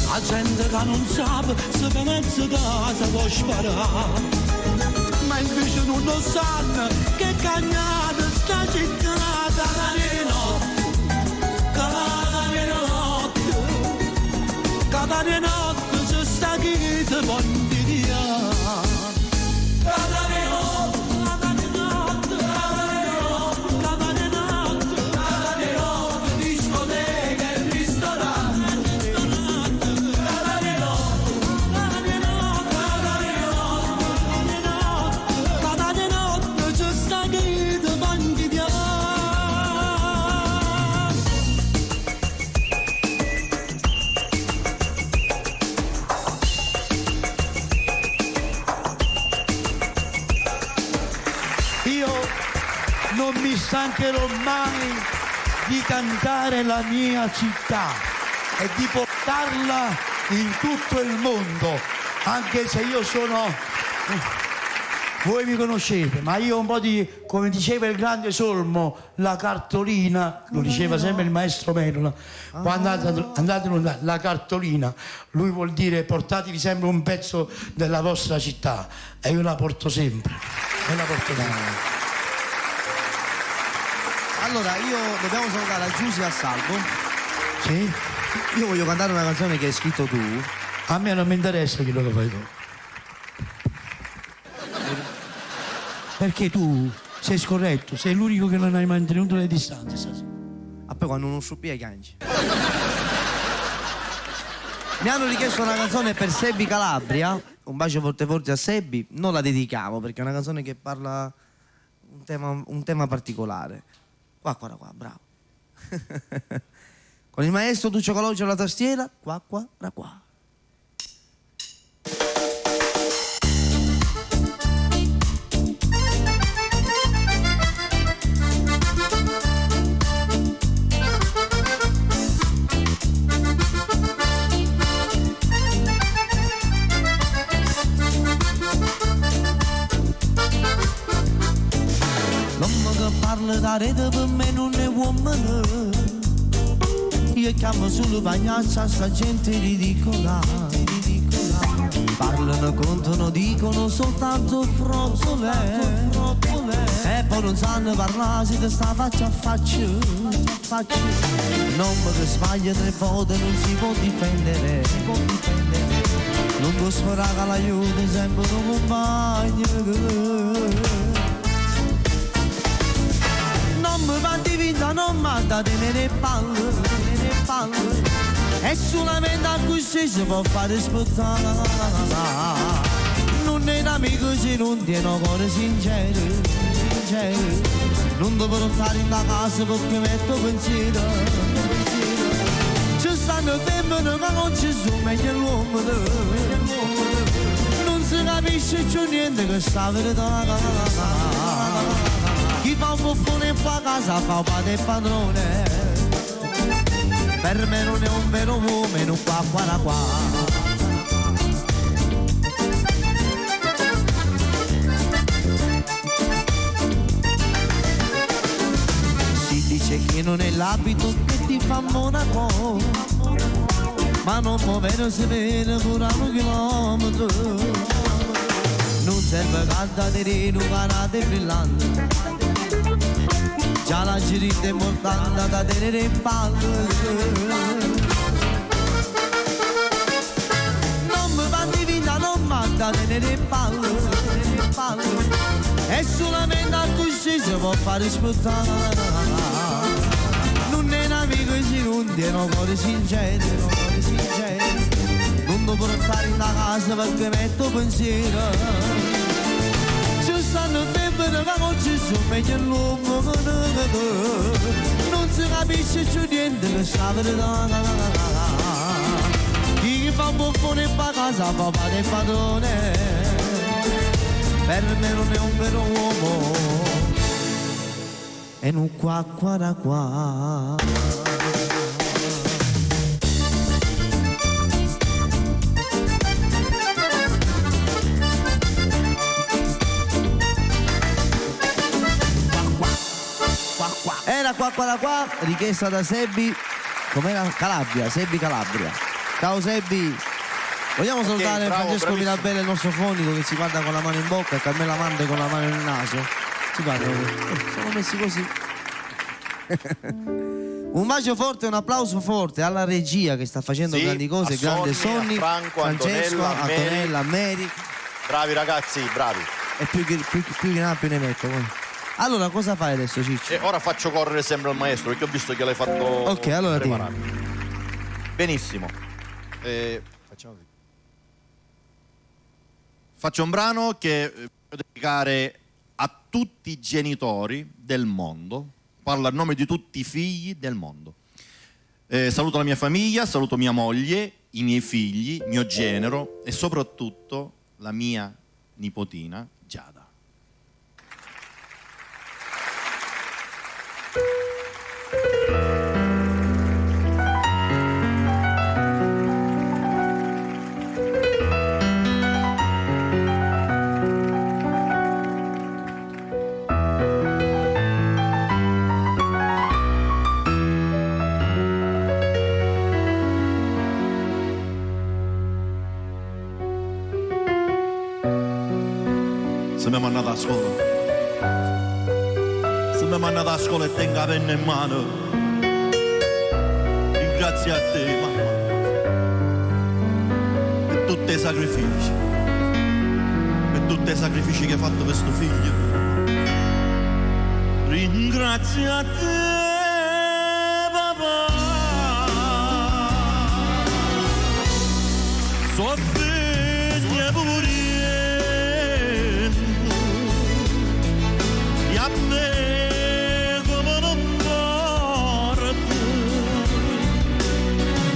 S7: La gente che non sa se pensa casa può sparare, ma invece non lo sanno che cagnata sta città. Catania notte, Catania notte, Catania notte, c'è sta chi ti voglio dire. Catania notte, Catania notte, Catania notte, Catania notte, discoteca e ristorante. Catania notte, Catania notte, Catania notte, c'è sta chi ti voglio dire.
S8: Io non mi stancherò mai di cantare la mia città e di portarla in tutto il mondo, anche se io sono... Voi mi conoscete, ma io un po' di, come diceva il grande Solmo, la cartolina, lo diceva sempre il maestro Merola, quando andate lontano, la cartolina, lui vuol dire portatevi sempre un pezzo della vostra città, e io la porto sempre.
S10: Allora, dobbiamo salutare a Giusy e a Salvo.
S8: Sì?
S10: Io voglio cantare una canzone che hai scritto tu.
S8: A me non mi interessa quello che fai tu. Perché tu sei scorretto, sei l'unico che non hai mantenuto le distanze stasera.
S10: A poi quando non sciuppi ai canci. Mi hanno richiesto una canzone per Sebbi Calabria, un bacio forte forte a Sebbi, non la dedichiamo perché è una canzone che parla un tema particolare. Qua, bravo. Con il maestro Duccio Calogero alla tastiera, qua.
S7: L'uomo che parla da rete per me non è uomo. Io chiamo solo pagliaccia, sta gente ridicola. Parlano, contano, dicono soltanto frottole. E poi non sanno parlare, si te sta faccia a faccia. Non mi che sbaglia 3 volte non si può difendere. non può sperare che l'aiuti sempre un compagno. Non mi va di vita, non mi da tenere palle, è solamente a così si può fare aspettare. Non è un amico se non tiene un cuore sincero, non devo stare in casa perché metto pensiero. Ci stanno femmine che non ci sono meglio l'uomo, non si capisce più niente che sta verità. Chi fa un buffone fa casa fa un padre e padrone. Per me non è un vero uomo, qua. Si dice che non è l'abito che ti fa monaco, ma non può vedere se viene pure a un chilometro. Non serve cantate un canate brillante, già la girita è importante da tenere in palle. Non mi va di vita, non mi da tenere in palle, è solamente a così si può fare aspettare. Non è un amico se non tiene un cuore sincero, non devo stare in casa perché metto pensiero. Ci stanno femmine che non ci sono meglio l'uomo, non si capisce più niente che sta verità. Chi fa un buffone e fa casa fa padre e padrone, per me non è un vero uomo, è un qua. Era qua, richiesta da Sebbi, com'era? Calabria, Sebbi Calabria. Ciao Sebbi. Vogliamo salutare Francesco Mirabella, il nostro fonico, che ci guarda con la mano in bocca e Carmela Mande con la mano nel naso. Ci guardano, siamo messi così. Un bacio forte, un applauso forte alla regia che sta facendo grandi cose, grande Sonny,
S9: Franco,
S7: Francesco, Antonella, Mary.
S9: Bravi ragazzi, bravi.
S7: E più che ne ha più ne metto. Allora cosa fai adesso, Ciccio?
S9: Ora faccio correre sempre al maestro perché ho visto che l'hai fatto.
S7: Ok, allora
S9: preparare. Benissimo. Facciamo così. Faccio un brano che voglio dedicare a tutti i genitori del mondo. Parlo a nome di tutti i figli del mondo. Saluto la mia famiglia, saluto mia moglie, i miei figli, mio genero e soprattutto la mia nipotina Giada. Se mi manda a scuola, se mi manda a scuola e tenga la penna in mano, ringrazio a te mamma per tutti i sacrifici che hai fatto per sto figlio. Ringrazio a te papà, so figlia pure e a me come non porto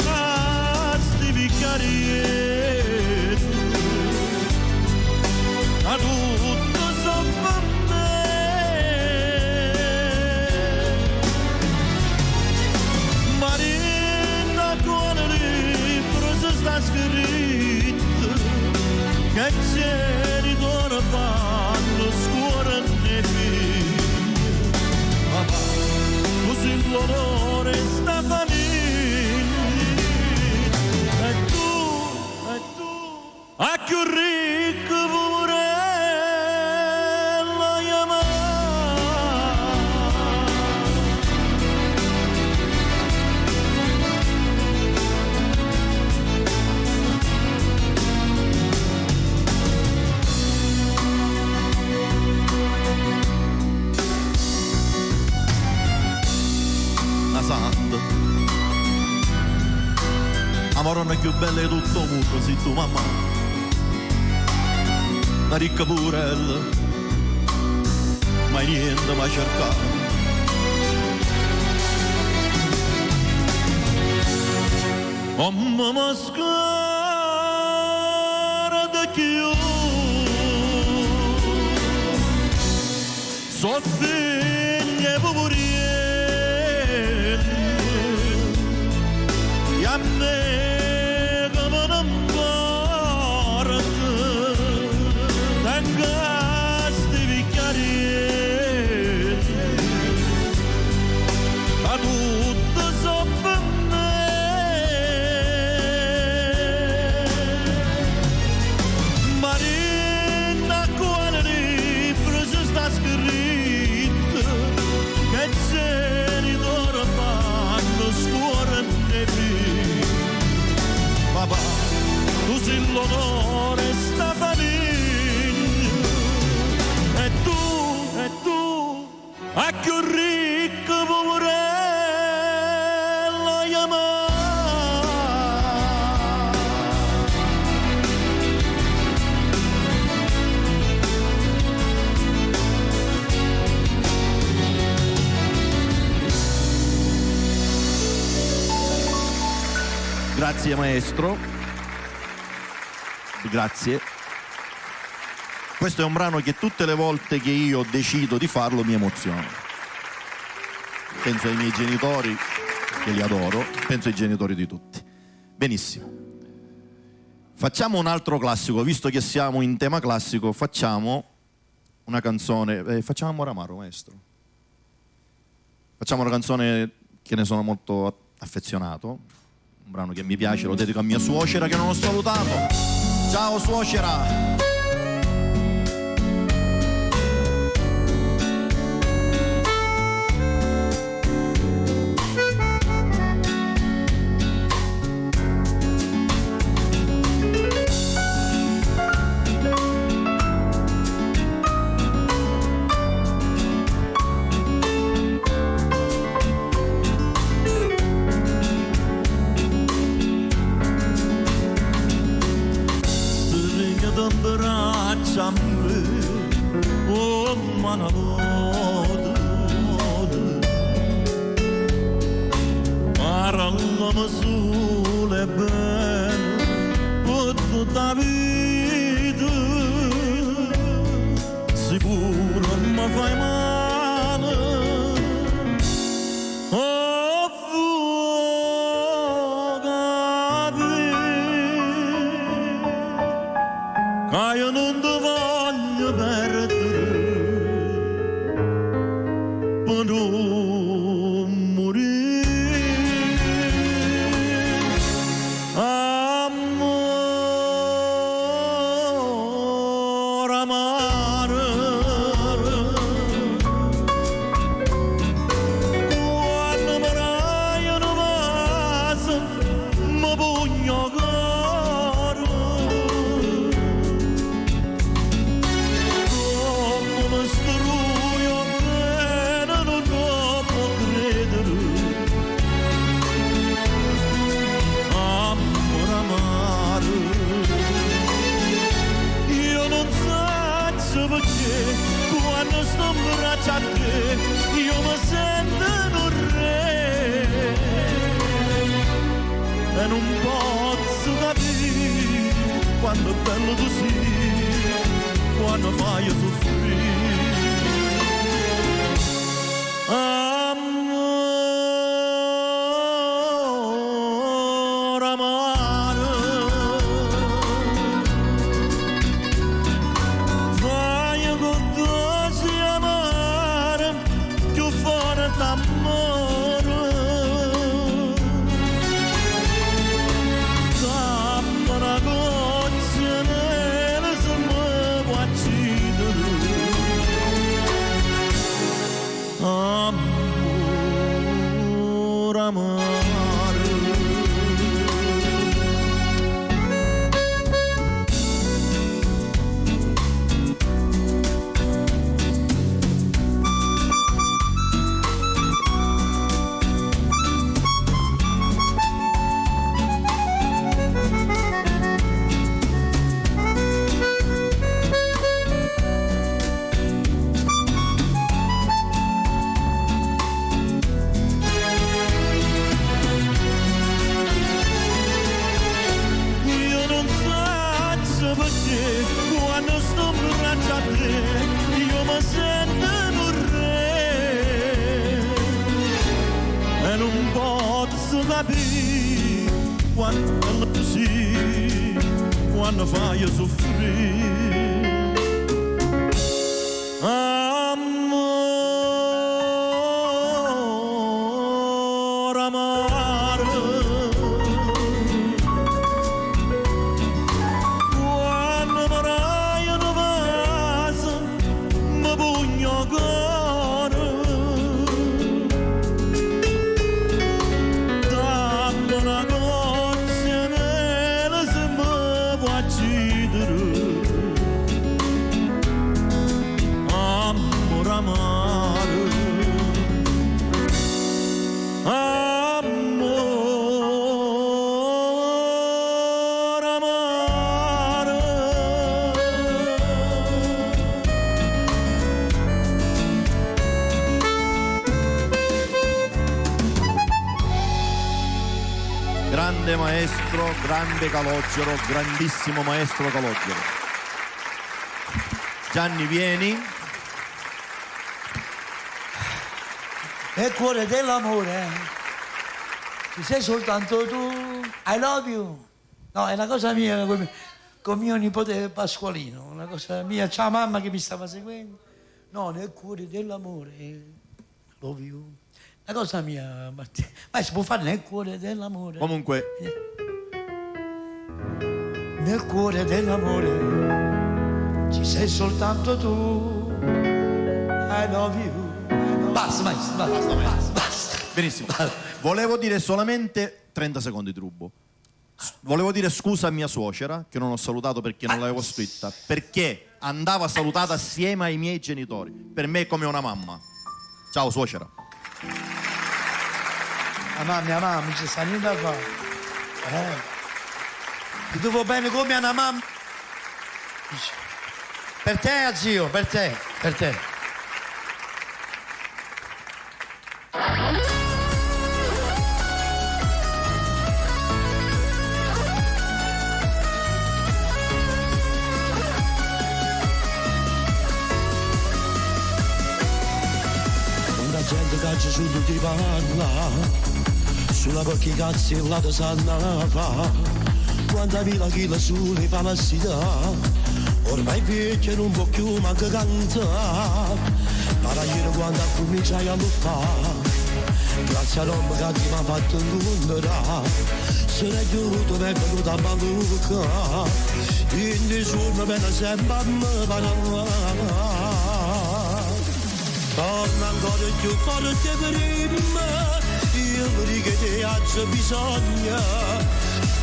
S9: a sti vicarieti a tutto sopra me. Marina con il libro si sta scritto che genitori fanno scuola nei figli. Papà, così l'onore sta famiglia e tu a più ricco pure la chiamare.
S12: donna più bella di tutto il mondo, sei tu mamma, una ricca purella, mai niente mai cercato. Oh mamma scara da chiù, so figlie poverielle, e a me come non guarda, tangasti vicchiarielle, a tutto sopra Marina, quale libro si sta scritto che genitori fanno scuola e figli. Papà, tu sei l'onore sta famiglia e tu, a più ricco poverello chiamare.
S9: Grazie maestro, grazie. Questo è un brano che tutte le volte che io decido di farlo mi emoziona. Penso ai miei genitori, che li adoro, penso ai genitori di tutti. Benissimo. Facciamo un altro classico, visto che siamo in tema classico, facciamo una canzone, facciamo Amore Amaro, maestro. Facciamo una canzone che ne sono molto affezionato. Un brano che mi piace, lo dedico a mia suocera che non ho salutato. Ciao suocera! Oh, manavode, parallama sulle bene, tutta vita, sicuro mi fai male, oh, fuoca, che io non ti voglio perdere per non morire. Amore amaro, quando mi raiono vaso mi pugno quando sto in braccio a te io mi sento un re e non posso capire quando è bello così, quando fai soffrire. Amore amaro, Amore
S7: capire quando è così, quando fai soffrire. Amore amaro, quando vorrai una vasa mi pugno cuore, dammi una goccia nera se mi può uccidere. Amore amaro, amore amaro.
S9: Grande maestro, grande Calogero, grandissimo maestro Calogero. Gianni, vieni.
S8: È il cuore dell'amore, ci sei soltanto tu, I love you. No, è una cosa mia con mio nipote Pasqualino, una cosa mia, c'è la mamma che mi stava seguendo. No, nel cuore dell'amore, I love you. Una cosa mia, ma si può fare nel cuore dell'amore.
S9: Comunque,
S8: nel cuore dell'amore ci sei soltanto tu, I love you. Basta, maestro, basta.
S9: benissimo. Volevo dire solamente 30 secondi, Trubo. Volevo dire scusa a mia suocera, che non ho salutato perché non l'avevo scritta, perché andava salutata assieme ai miei genitori. Per me è come una mamma. Ciao, suocera.
S8: Mia mamma, non ci sta niente da fare. Ti devo bene come una mamma. Per te, zio, per te.
S7: Quanta gente caccia su tutti parla, sulla pochi cazzi il lato sanna fa, quanta vila chi la su li fa la sida, ormai vecchio non può più manca cantare, ma da ieri quando cominciai a luffare, grazie a Roma che ti mi ha fatto incontrare, se ne è giunto mi è venuta a malucca, in nessuno me ne sembra a me parlare. Torna ancora più forte prima, io che ti ho bisogno,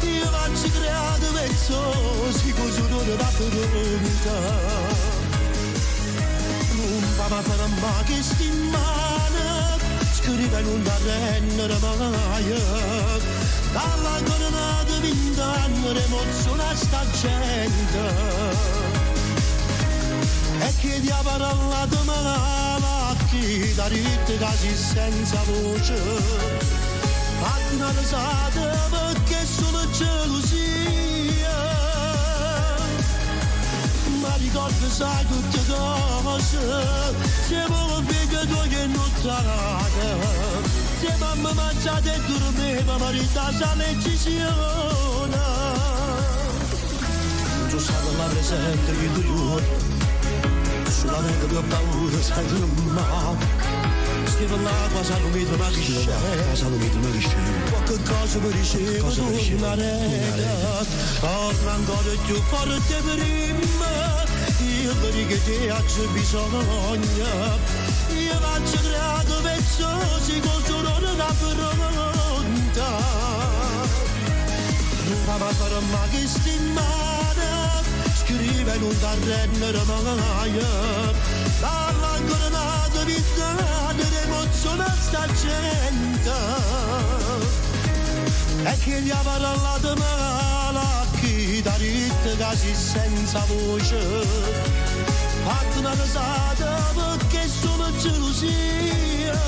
S7: io faccio creato vezzosi, così non va pronta. Non va a fare mai che stimane, scrive non da rendere mai, dalla coronata 20 anni emoziona sta gente. E chi ti ha parlato male, chi ti ha detto quasi senza voce, fatti una risata perché è solo gelosia. Ma ricordo sai tutte cose, siamo figlio tu che non tarate, se mamma mangiate e dormiva, ma ritasa la decisione. Non so stato là presente che tu sulla mente che ho paura, sai tu ma stiamo all'acqua, sai non mi trovo che c'è, qualche cosa mi ricevo, tornare, torna ancora più forte prima, io che ti ho bisogno, io faccio creato vezzosi, così non da pronta, non va a fare mai che stimare, scrive non da rendere mai, dalla coronata vita l'emozione sta gente, e chi gli ha parlato male, chi ti ha detto quasi senza voce, fatti una risata perché è solo gelosia,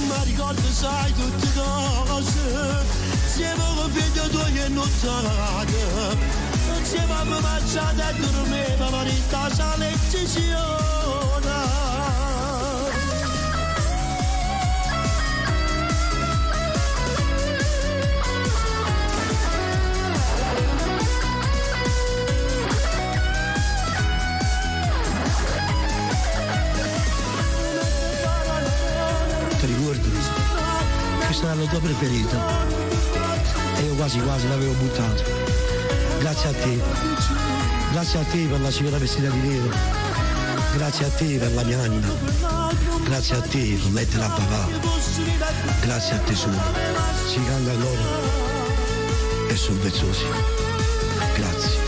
S7: ma ricordo sai tutte cose, siamo figlio tu che non tarate, siamo a mangiare e dormiva, ma ritasa la decisione.
S8: quello tuo preferito. E io quasi l'avevo buttato. Grazie a te. Grazie a te per la signora vestita di nero. Grazie a te per la mia anima. Grazie a te per mettere a papà. Grazie a te solo. Si canta loro e sono vezzosi. Grazie.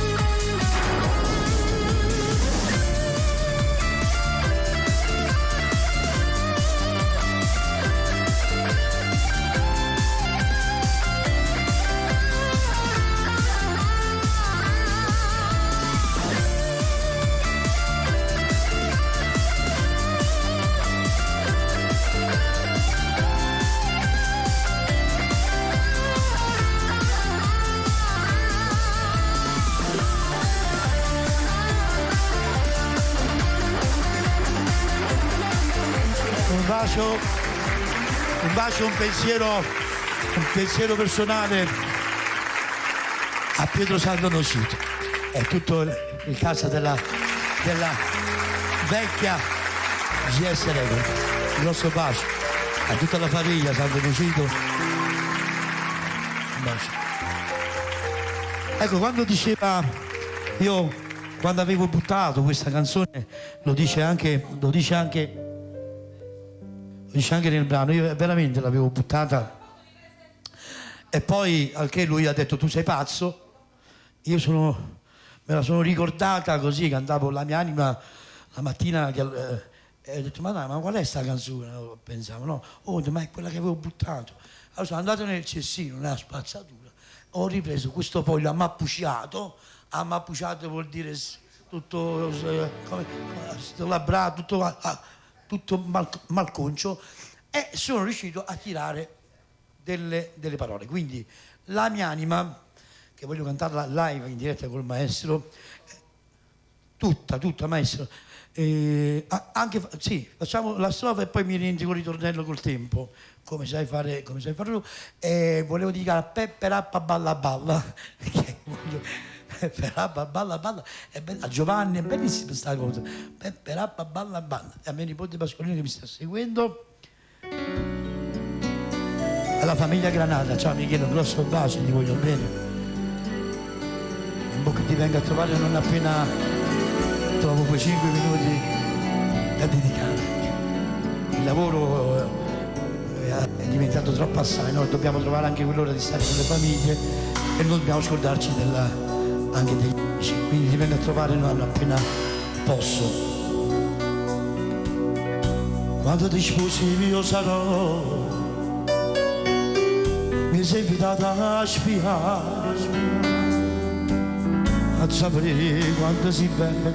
S8: Un bacio, un pensiero personale a Pietro Sandonosito e tutto il casa della vecchia GS Record. Un grosso bacio a tutta la famiglia Sandonosito. Un bacio. Ecco, quando diceva, io quando avevo buttato questa canzone, lo dice anche nel brano, io veramente l'avevo buttata e poi al che lui ha detto tu sei pazzo, io me la sono ricordata così che andavo la mia anima la mattina e ho detto ma qual è sta canzone? Pensavo no, ma è quella che avevo buttato. Allora sono andato nel cestino, nella spazzatura, ho ripreso questo foglio ammappucciato vuol dire tutto labrato, tutto malconcio, e sono riuscito a tirare delle parole. Quindi la mia anima, che voglio cantarla live in diretta col maestro, tutta maestro, anche sì, facciamo la strofa e poi mi rientro con il ritornello col tempo, come sai fare tu, e volevo dedicare a Peppe Rappa Balla Balla, che voglio... Balla, a Giovanni, è bellissima sta cosa. Peppe Rappa Balla Balla. E a mio nipote Pasqualino che mi sta seguendo. Alla famiglia Granata, ciao Michele, un grosso bacio, ti voglio bene. In bocca ti vengo a trovare non appena trovo quei 5 minuti da dedicare. Il lavoro è diventato troppo assai, no? Dobbiamo trovare anche quell'ora di stare con le famiglie e non dobbiamo scordarci anche degli amici, quindi ti vengo a trovare non appena posso. Quando ti sposi io sarò, mi sei invitata a spiare, a sapere quanto si bella,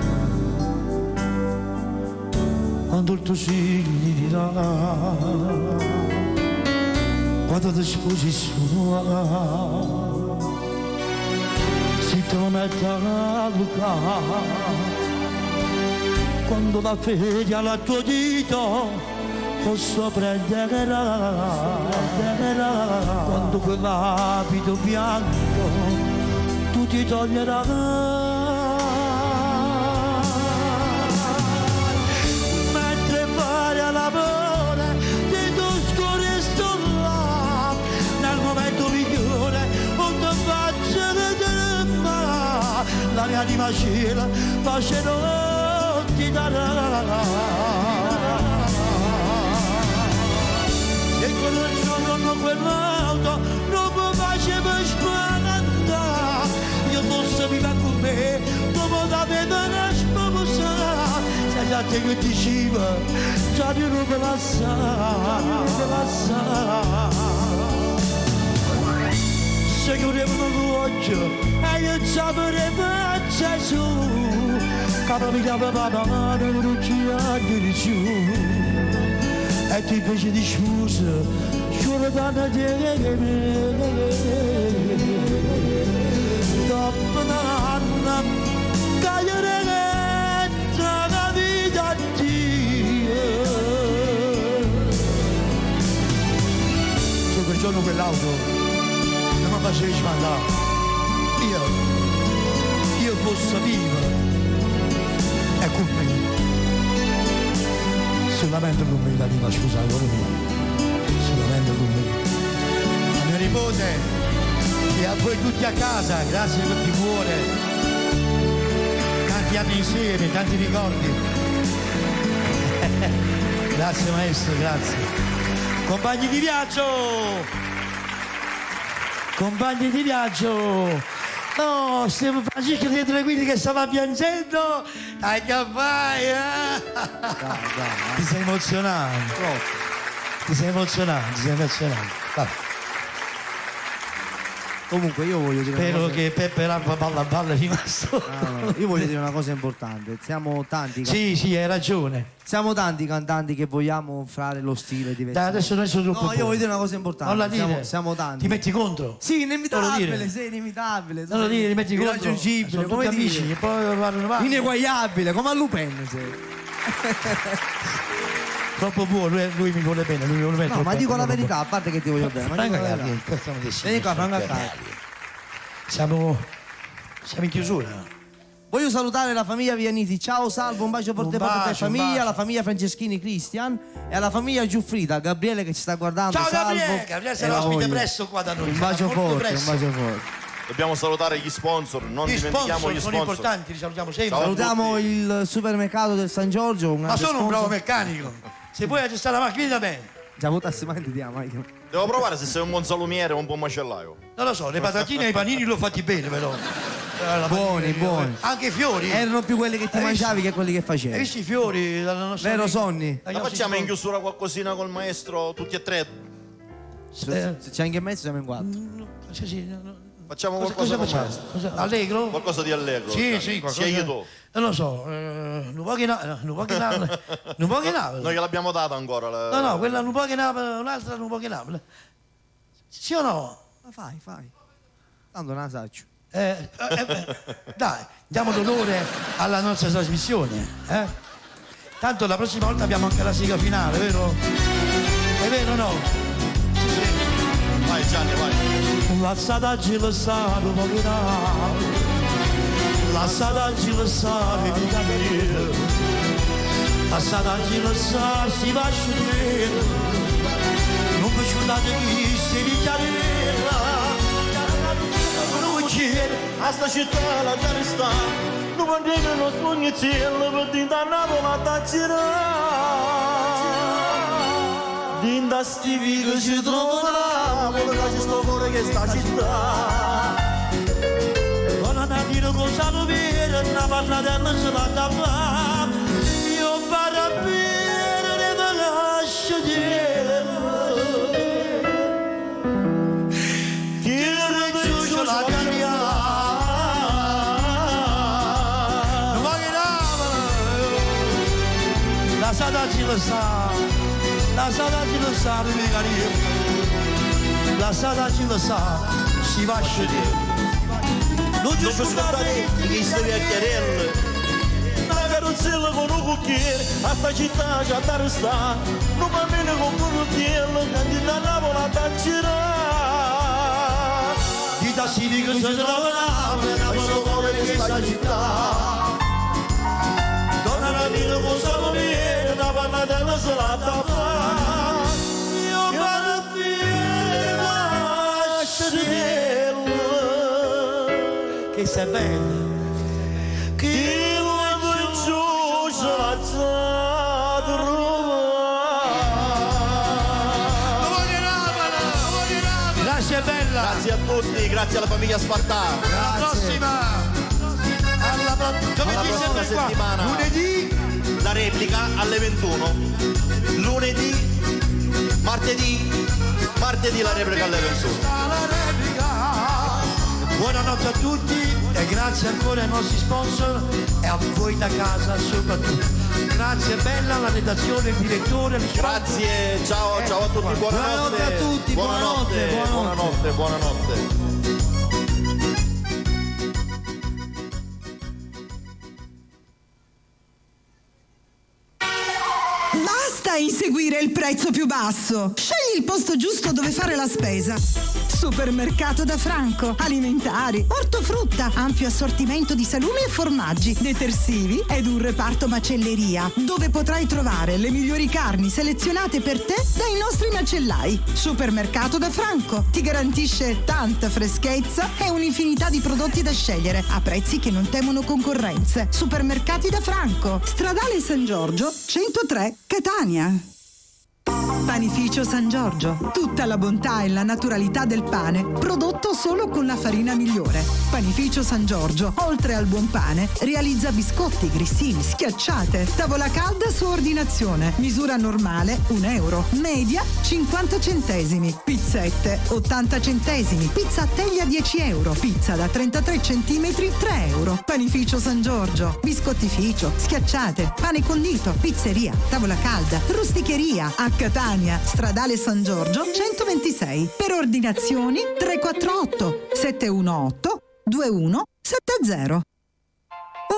S8: quando il tuo sigli dirà, quando ti sposi sono. Si tornetta a Luca, quando la fede alla tua dito posso prenderla, quando quell'abito bianco tu ti toglierai, mentre fare l'amore ti tu scorri sto là, nel momento migliore quando faccio la mia anima scela, pace non ti darà. E quello giorno quell'auto non mi faceva spaventare, io fosse viva con me, dopo da vedere sposa, se già te che diceva, già di non me la sa. Se chiudevano l'occhio e io sapevo acceso, quando mi dava la mano non ci andare giù, e ti fece di scusa, giuro da te dopo un anno caglierei tra la vita a Dio. So quel giorno quell'auto facevi mandare, io fossi viva e con me solamente con me la vita, scusate, solamente con me nipote e a voi tutti a casa, grazie per di cuore. Tanti anni insieme, tanti ricordi. Grazie maestro, grazie. Compagni di viaggio! Compagni di viaggio! No, stiamo Francesco dietro quelli che stava piangendo. Dai che fai, Ti sei emozionato. Ti sei emozionato. Vabbè.
S10: Comunque io voglio dire
S8: spero
S10: una cosa...
S8: che Peppe Rampa balla è rimasto.
S10: No, io voglio dire una cosa importante. Siamo tanti.
S8: Sì, hai ragione.
S10: Siamo tanti cantanti che vogliamo fare lo stile diverso.
S8: Dai, adesso noi sono troppo.
S10: No, io voglio dire una cosa importante.
S8: Non la dire.
S10: Siamo tanti.
S8: Ti metti contro?
S10: Sì, inimitabile, sei inimitabile.
S8: Non lo dire, ti metti contro.
S10: Irraggiungibile,
S8: Sono
S10: come
S8: tutti amici,
S10: dire?
S8: e poi vanno.
S10: Ineguagliabile, come a Lupin sei.
S8: Troppo buono, lui mi vuole bene, lui mi vuole bene.
S10: No, ma dico la verità, a parte che ti voglio bene.
S8: Vieni qua,
S10: Franco Carli.
S8: Siamo in chiusura.
S10: Voglio salutare la famiglia Vianisi. Ciao, salvo, un bacio forte per te famiglia, la famiglia Franceschini Cristian e alla famiglia Giuffrida, Gabriele che ci sta guardando.
S8: Ciao
S10: salvo,
S8: Gabriele sarà ospite presto qua da noi.
S10: Un bacio forte.
S9: Dobbiamo salutare gli sponsor, non dimentichiamo gli sponsor.
S8: Sono importanti, li salutiamo sempre.
S10: Salutiamo il supermercato del San Giorgio.
S8: Ma sono un bravo meccanico. Se vuoi aggiustare la macchina va bene.
S10: Già votassi mai ti diamo.
S9: Devo provare se sei un buon salumiere o un buon macellaio.
S8: Non lo so, le patatine e i panini li ho fatti bene però.
S10: Buoni.
S8: Anche i fiori.
S10: Erano più quelli che ti mangiavi che quelli che facevi.
S8: Hai visto i fiori dalla nostra
S10: Vero Sonny?
S9: La facciamo in chiusura qualcosina col maestro, tutti e tre?
S10: Se c'è anche in mezzo siamo in quattro.
S9: Facciamo qualcosa con
S8: facciamo? Allegro?
S9: Qualcosa di allegro.
S8: Sì, qualcosa.
S9: Sia tu.
S8: Non lo so, non può che Napoli.
S9: Noi gliel'abbiamo data ancora.
S8: No, quella non può che Napoli, un'altra non può che Napoli. Sì o no?
S10: Ma fai. Tanto non la saccio.
S8: Dai, diamo l'onore alla nostra trasmissione. Tanto la prossima volta abbiamo anche la sigla finale, vero? È vero o no? Sì.
S9: Vai Gianni, vai.
S7: Lasciateci lasciare un po' di lasciateci lasciare vita mia, lasciateci lasciare si va a scendere, non vi scordate chi si dichiarerà, non c'è a sta città la carità, non può dire non sogni cielo per dire da Napoli a Tacirà. Dinda sti video ci troverà, come ci sto cuore che sta città. Non a dire cosa lo vede, una parlatella se la tavola. Io vado a bere e me lascio dire. Chi le raggiunge la caglia. Non va che Napoli, la Sadaci lo sa. La Sadaci lo sa, la Sadaci lo sa, si va a scendere. Non ci scordate chi si vecchierelle, una carrozzella con un cucchiere, a sta città c'è da restare, non va bene con un cucchiere, che da Napoli a Tacirà. Di tassini che si trovano, Napoli vuole che sta città. Donna la vita con Salomè, una pannatella se la tappa. Io vado a dire la scella. Che sei bella. Chi lo giuge la
S8: Grazie bella.
S9: Grazie a tutti, grazie alla famiglia Spartano.
S8: Alla prossima. Alla prossima settimana. Lunedì
S9: la replica alle 21. Martedì la replica alle 21.
S8: Buonanotte a tutti e grazie ancora ai nostri sponsor e a voi da casa soprattutto. Grazie bella alla redazione, il direttore.
S9: Grazie, ciao a tutti, buonanotte
S10: a tutti,
S9: buonanotte.
S1: Basta inseguire il prezzo più basso. Scegli il posto giusto dove fare la spesa. Supermercato da Franco. Alimentari, ortofrutta, ampio assortimento di salumi e formaggi, detersivi ed un reparto macelleria, dove potrai trovare le migliori carni selezionate per te dai nostri macellai. Supermercato da Franco ti garantisce tanta freschezza e un'infinità di prodotti da scegliere a prezzi che non temono concorrenze. Supermercati da Franco, Stradale San Giorgio 103 Catania. Panificio San Giorgio. Tutta la bontà e la naturalità del pane, prodotto solo con la farina migliore. Panificio San Giorgio, oltre al buon pane, realizza biscotti, grissini, schiacciate, tavola calda su ordinazione. Misura normale €1, media 50 centesimi, pizzette 80 centesimi, pizza a teglia €10, pizza da 33 centimetri €3. Panificio San Giorgio, biscottificio, schiacciate, pane condito, pizzeria, tavola calda, rusticheria a Catania, Stradale San Giorgio 126. Per ordinazioni 348 718 2170.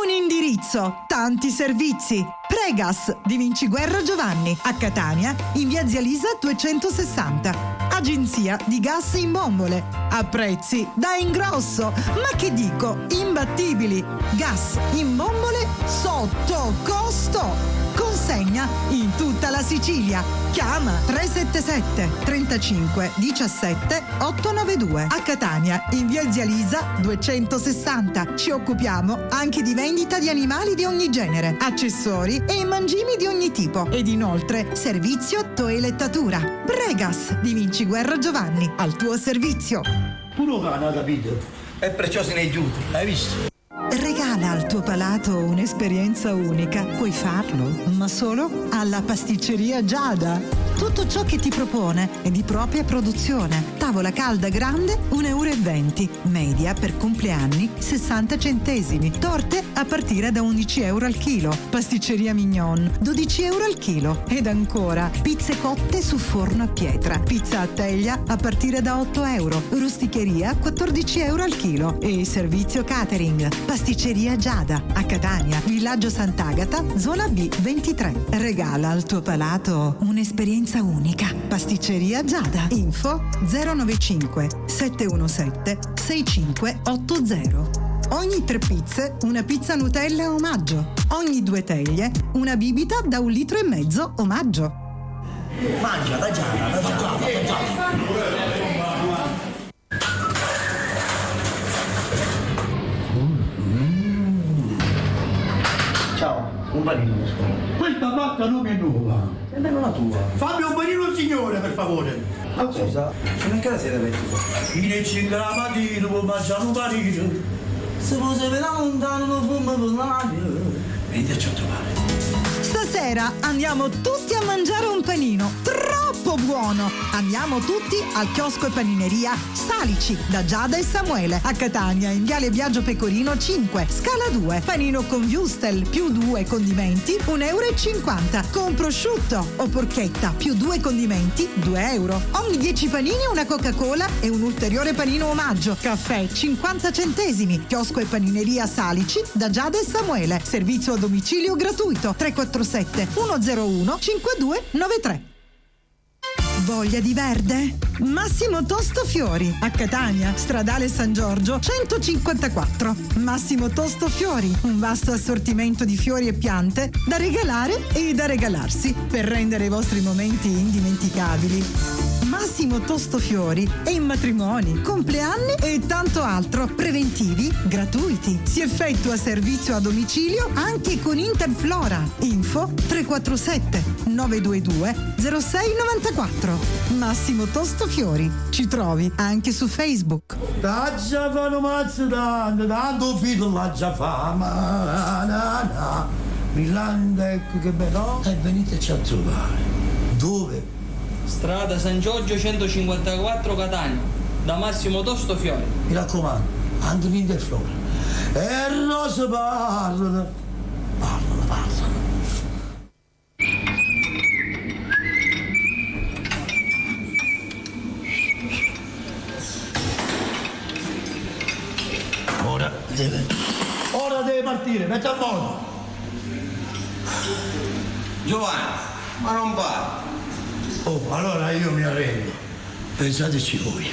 S1: Un indirizzo, tanti servizi. Pregas di Vinciguerra Giovanni a Catania in via Zia Lisa 260. Agenzia di gas in bombole a prezzi da ingrosso, ma che dico, imbattibili. Gas in bombole sotto costo. Consegna in tutta la Sicilia. Chiama 377 35 17 892 a Catania in via Zia Lisa 260. Ci occupiamo anche di vendita di animali di ogni genere, accessori e mangimi di ogni tipo ed inoltre servizio toelettatura. Pregas di Vinciguerra Giovanni al tuo servizio.
S2: Pure cane, capito? È prezioso nei giuti, hai visto?
S1: Regala al tuo palato un'esperienza unica. Puoi farlo, ma solo alla pasticceria Giada. Tutto ciò che ti propone è di propria produzione. Tavola calda grande €1,20. Media per compleanni 60 centesimi. Torte a partire da €11 al chilo. Pasticceria Mignon €12 al chilo. Ed ancora pizze cotte su forno a pietra. Pizza a teglia a partire da €8. Rusticheria €14 al chilo. E servizio catering. Pasticceria Giada a Catania, Villaggio Sant'Agata, zona B 23. Regala al tuo palato un'esperienza unica. Pasticceria Giada. Info 095 717 6580. Ogni 3 pizze una pizza Nutella omaggio. Ogni 2 teglie una bibita da €1,5 litri omaggio.
S2: Mangia, mangia. Ciao, un panino.
S8: Questa pacca non è nuova.
S2: E nemmeno la tua.
S8: Fammi un panino signore, per favore.
S2: Ma scusa, sono in casa siete aperti?
S8: Fino alle 5 la mattina può mangiare un panino.
S2: Se voi siete lontano, non fumo per l'aria.
S8: Veniteci a trovare.
S1: Stasera andiamo tutti a mangiare un panino troppo buono. Andiamo tutti al chiosco e panineria Salici da Giada e Samuele a Catania in viale Biagio Pecorino 5, scala 2. Panino con wurstel più 2 condimenti €1,50. Con prosciutto o porchetta più 2 condimenti €2. Ogni 10 panini una Coca-Cola e un ulteriore panino omaggio. Caffè 50 centesimi. Chiosco e panineria Salici da Giada e Samuele. Servizio a domicilio gratuito 347 101 5293. Voglia di verde? Massimo Tosto Fiori a Catania, Stradale San Giorgio 154. Massimo Tosto Fiori, un vasto assortimento di fiori e piante da regalare e da regalarsi per rendere i vostri momenti indimenticabili. Massimo Tosto Fiori è in matrimoni, compleanni e tanto altro. Preventivi gratuiti. Si effettua servizio a domicilio anche con Interflora. Info 347 922 0694. Massimo Tosto Fiori. Ci trovi anche su Facebook.
S8: La già fanno mazzo tanto figlio la già fama. Milanda, ecco che bello. E veniteci a trovare. Dove?
S4: Strada San Giorgio 154 Catania, da Massimo Tosto Fiori.
S8: Mi raccomando, anche l'Interflora. E Rosa parlano. Ora deve partire, metti a modo.
S10: Giovanni, ma non parli.
S8: Oh, allora io mi arrendo. Pensateci voi.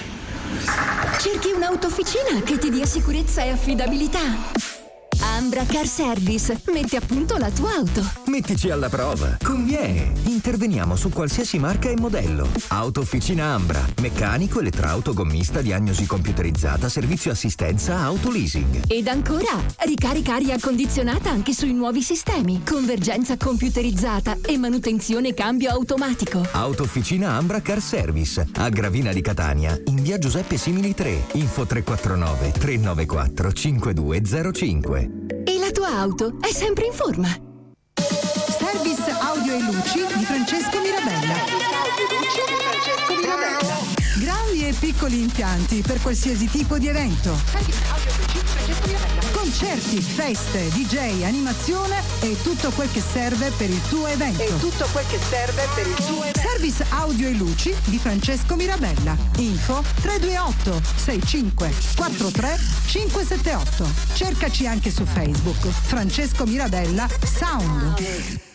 S5: Cerchi un'autofficina che ti dia sicurezza e affidabilità? Ambra Car Service mette a punto la tua auto.
S6: Mettici alla prova. Conviene. Interveniamo su qualsiasi marca e modello. Autofficina Ambra. Meccanico, elettrauto, gommista, diagnosi computerizzata, servizio assistenza, autoleasing.
S5: Ed ancora, ricarica aria condizionata anche sui nuovi sistemi. Convergenza computerizzata e manutenzione cambio automatico.
S6: Autofficina Ambra Car Service. A Gravina di Catania, in via Giuseppe Simili 3. Info 349 394 5205.
S5: E la tua auto è sempre in forma.
S1: Service Audio e Luci di Francesco Mirabella. Grandi e piccoli impianti per qualsiasi tipo di evento. Concerti, feste, DJ, animazione e tutto quel che serve per il tuo evento. Service Audio e Luci di Francesco Mirabella. Info 328 65 43 578. Cercaci anche su Facebook. Francesco Mirabella Sound.